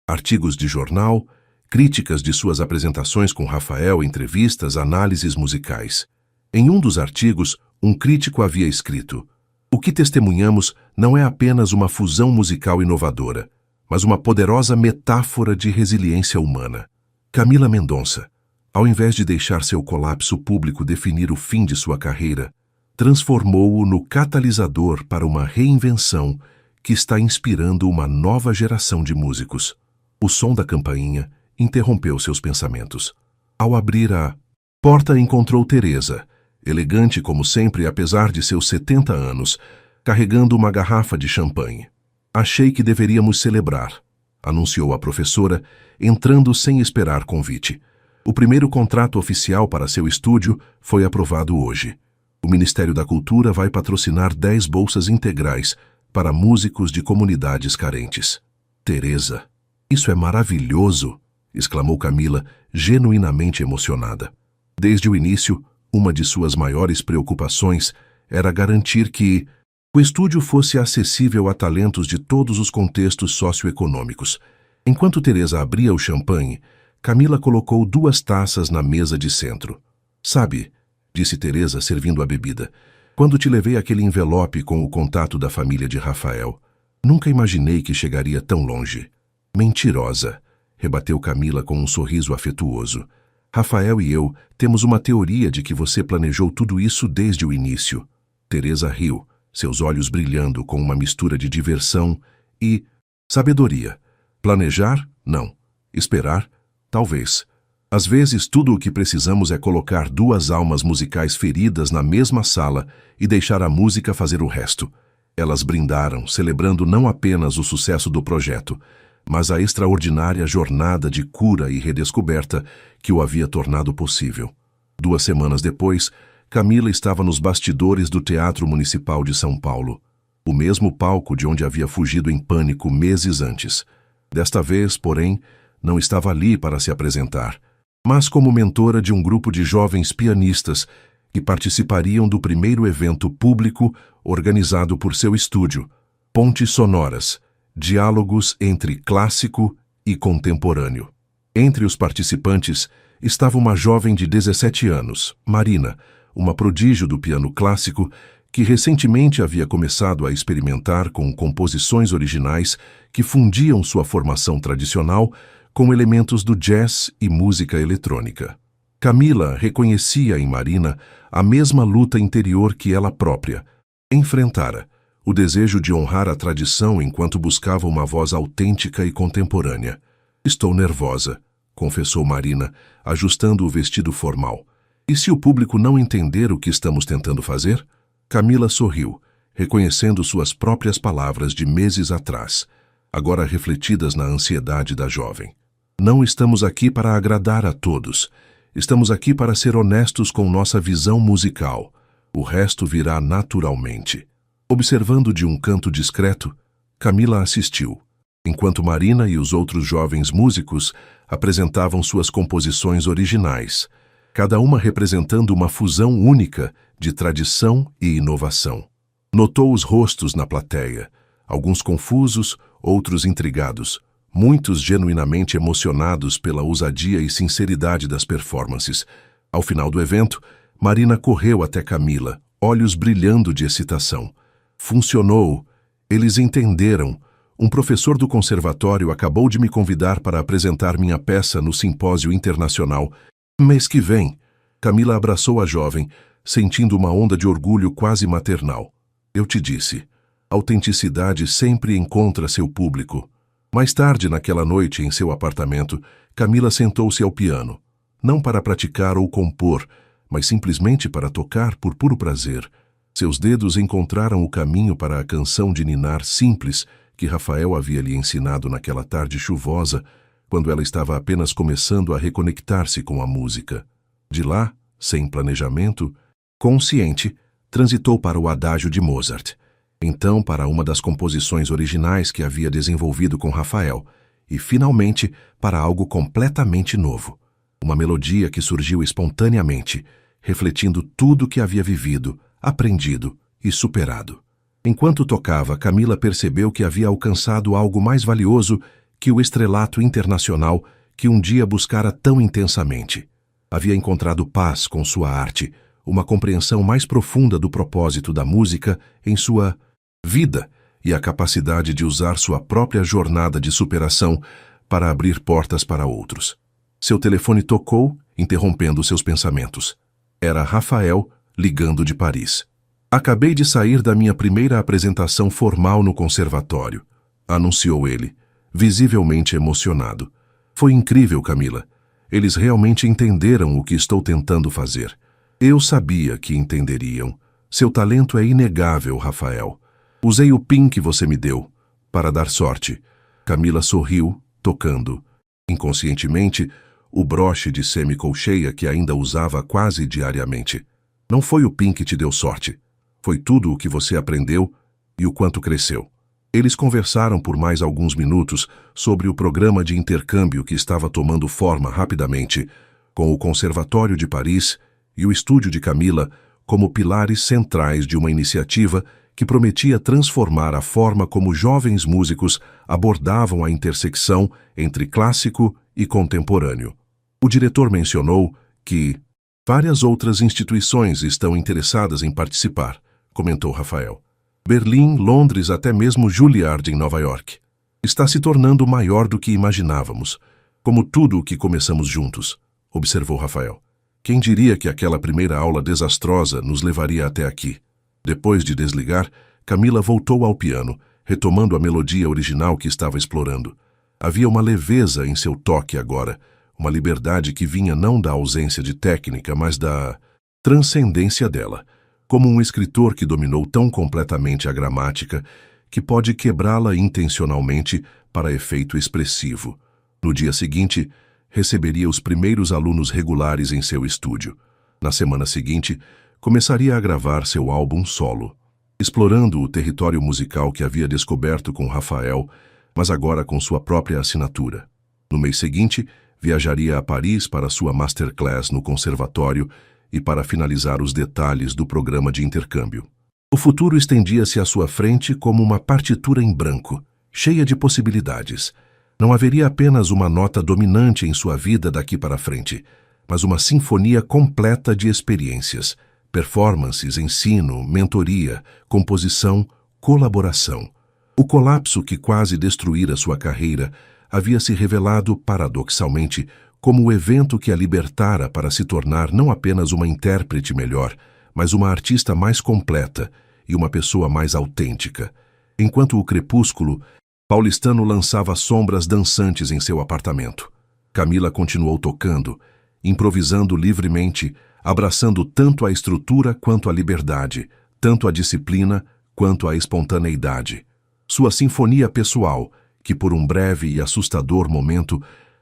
artigos de jornal, críticas de suas apresentações com Rafael, entrevistas, análises musicais. Em um dos artigos, um crítico havia escrito: o que testemunhamos não é apenas uma fusão musical inovadora, mas uma poderosa metáfora de resiliência humana. Camila Mendonça, ao invés de deixar seu colapso público definir o fim de sua carreira, transformou-o no catalisador para uma reinvenção que está inspirando uma nova geração de músicos. O som da campainha interrompeu seus pensamentos. Ao abrir a porta, encontrou Teresa, elegante como sempre apesar de seus 70 anos, carregando uma garrafa de champanhe. Achei que deveríamos celebrar, anunciou a professora, entrando sem esperar convite. O primeiro contrato oficial para seu estúdio foi aprovado hoje. O Ministério da Cultura vai patrocinar 10 bolsas integrais para músicos de comunidades carentes. Teresa, isso é maravilhoso! Exclamou Camila, genuinamente emocionada. Desde o início, uma de suas maiores preocupações era garantir que o estúdio fosse acessível a talentos de todos os contextos socioeconômicos. Enquanto Teresa abria o champanhe, Camila colocou 2 taças na mesa de centro. Sabe, disse Teresa, servindo a bebida, quando te levei aquele envelope com o contato da família de Rafael, nunca imaginei que chegaria tão longe. Mentirosa, rebateu Camila com um sorriso afetuoso. Rafael e eu temos uma teoria de que você planejou tudo isso desde o início. Teresa riu, seus olhos brilhando com uma mistura de diversão e sabedoria. Planejar? Não. Esperar? Talvez. Às vezes, tudo o que precisamos é colocar 2 almas musicais feridas na mesma sala e deixar a música fazer o resto. Elas brindaram, celebrando não apenas o sucesso do projeto, mas a extraordinária jornada de cura e redescoberta que o havia tornado possível. 2 semanas depois, Camila estava nos bastidores do Teatro Municipal de São Paulo. O mesmo palco de onde havia fugido em pânico meses antes. Desta vez, porém, não estava ali para se apresentar, mas como mentora de um grupo de jovens pianistas que participariam do primeiro evento público organizado por seu estúdio, Pontes Sonoras, diálogos entre clássico e contemporâneo. Entre os participantes estava uma jovem de 17 anos, Marina, uma prodígio do piano clássico que recentemente havia começado a experimentar com composições originais que fundiam sua formação tradicional com elementos do jazz e música eletrônica. Camila reconhecia em Marina a mesma luta interior que ela própria enfrentara, o desejo de honrar a tradição enquanto buscava uma voz autêntica e contemporânea. "Estou nervosa", confessou Marina, ajustando o vestido formal. "E se o público não entender o que estamos tentando fazer?" Camila sorriu, reconhecendo suas próprias palavras de meses atrás, agora refletidas na ansiedade da jovem. "Não estamos aqui para agradar a todos. Estamos aqui para ser honestos com nossa visão musical. O resto virá naturalmente." Observando de um canto discreto, Camila assistiu, enquanto Marina e os outros jovens músicos apresentavam suas composições originais, cada uma representando uma fusão única de tradição e inovação. Notou os rostos na plateia, alguns confusos, outros intrigados, muitos genuinamente emocionados pela ousadia e sinceridade das performances. Ao final do evento, Marina correu até Camila, olhos brilhando de excitação. "Funcionou! Eles entenderam! Um professor do conservatório acabou de me convidar para apresentar minha peça no simpósio internacional. Mês que vem." Camila abraçou a jovem, sentindo uma onda de orgulho quase maternal. "Eu te disse, autenticidade sempre encontra seu público." Mais tarde naquela noite, em seu apartamento, Camila sentou-se ao piano, não para praticar ou compor, mas simplesmente para tocar por puro prazer. Seus dedos encontraram o caminho para a canção de ninar simples que Rafael havia lhe ensinado naquela tarde chuvosa, quando ela estava apenas começando a reconectar-se com a música. De lá, sem planejamento, consciente, transitou para o adágio de Mozart, então para uma das composições originais que havia desenvolvido com Rafael, e finalmente para algo completamente novo. Uma melodia que surgiu espontaneamente, refletindo tudo que havia vivido, aprendido e superado. Enquanto tocava, Camila percebeu que havia alcançado algo mais valioso que o estrelato internacional que um dia buscara tão intensamente. Havia encontrado paz com sua arte, uma compreensão mais profunda do propósito da música em sua vida e a capacidade de usar sua própria jornada de superação para abrir portas para outros. Seu telefone tocou, interrompendo seus pensamentos. Era Rafael ligando de Paris. "Acabei de sair da minha primeira apresentação formal no conservatório", anunciou ele, visivelmente emocionado. "Foi incrível, Camila. Eles realmente entenderam o que estou tentando fazer. Eu sabia que entenderiam. Seu talento é inegável, Rafael. Usei o PIN que você me deu para dar sorte." Camila sorriu, tocando, inconscientemente, o broche de semicolcheia que ainda usava quase diariamente. "Não foi o PIN que te deu sorte. Foi tudo o que você aprendeu e o quanto cresceu." Eles conversaram por mais alguns minutos sobre o programa de intercâmbio que estava tomando forma rapidamente, com o Conservatório de Paris e o estúdio de Camila como pilares centrais de uma iniciativa que prometia transformar a forma como jovens músicos abordavam a intersecção entre clássico e contemporâneo. O diretor mencionou que várias outras instituições estão interessadas em participar, comentou Rafael. Berlim, Londres, até mesmo Juilliard em Nova York. Está se tornando maior do que imaginávamos, como tudo o que começamos juntos, observou Rafael. Quem diria que aquela primeira aula desastrosa nos levaria até aqui? Depois de desligar, Camila voltou ao piano, retomando a melodia original que estava explorando. Havia uma leveza em seu toque agora, uma liberdade que vinha não da ausência de técnica, mas da transcendência dela, como um escritor que dominou tão completamente a gramática que pode quebrá-la intencionalmente para efeito expressivo. No dia seguinte, receberia os primeiros alunos regulares em seu estúdio. Na semana seguinte, começaria a gravar seu álbum solo. explorando o território musical que havia descoberto com Rafael, mas agora com sua própria assinatura. No mês seguinte, viajaria a Paris para sua masterclass no conservatório e para finalizar os detalhes do programa de intercâmbio. O futuro estendia-se à sua frente como uma partitura em branco, cheia de possibilidades. Não haveria apenas uma nota dominante em sua vida daqui para frente, mas uma sinfonia completa de experiências, performances, ensino, mentoria, composição, colaboração. O colapso que quase destruíra sua carreira havia se revelado, paradoxalmente, como o evento que a libertara para se tornar não apenas uma intérprete melhor, mas uma artista mais completa e uma pessoa mais autêntica. Enquanto o crepúsculo, Paulistano lançava sombras dançantes em seu apartamento. Camila continuou tocando, improvisando livremente, abraçando tanto a estrutura quanto a liberdade, tanto a disciplina quanto a espontaneidade. Sua sinfonia pessoal, que por um breve e assustador momento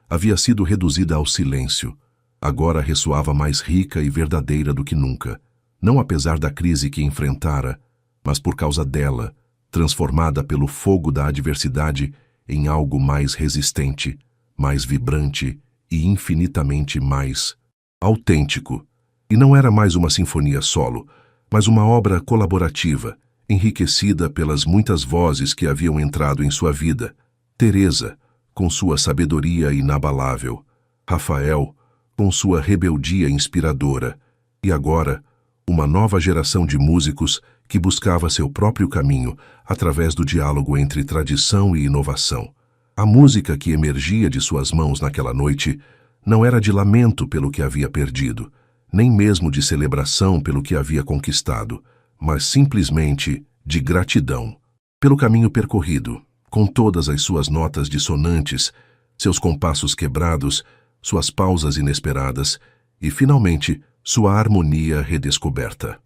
havia sido reduzida ao silêncio, agora ressoava mais rica e verdadeira do que nunca, não apesar da crise que enfrentara, mas por causa dela, transformada pelo fogo da adversidade em algo mais resistente, mais vibrante e infinitamente mais autêntico. E não era mais uma sinfonia solo, mas uma obra colaborativa, enriquecida pelas muitas vozes que haviam entrado em sua vida. Teresa, com sua sabedoria inabalável, Rafael, com sua rebeldia inspiradora, e agora, uma nova geração de músicos que buscava seu próprio caminho através do diálogo entre tradição e inovação. A música que emergia de suas mãos naquela noite não era de lamento pelo que havia perdido, nem mesmo de celebração pelo que havia conquistado, mas simplesmente de gratidão pelo caminho percorrido, com todas as suas notas dissonantes, seus compassos quebrados, suas pausas inesperadas e, finalmente, sua harmonia redescoberta.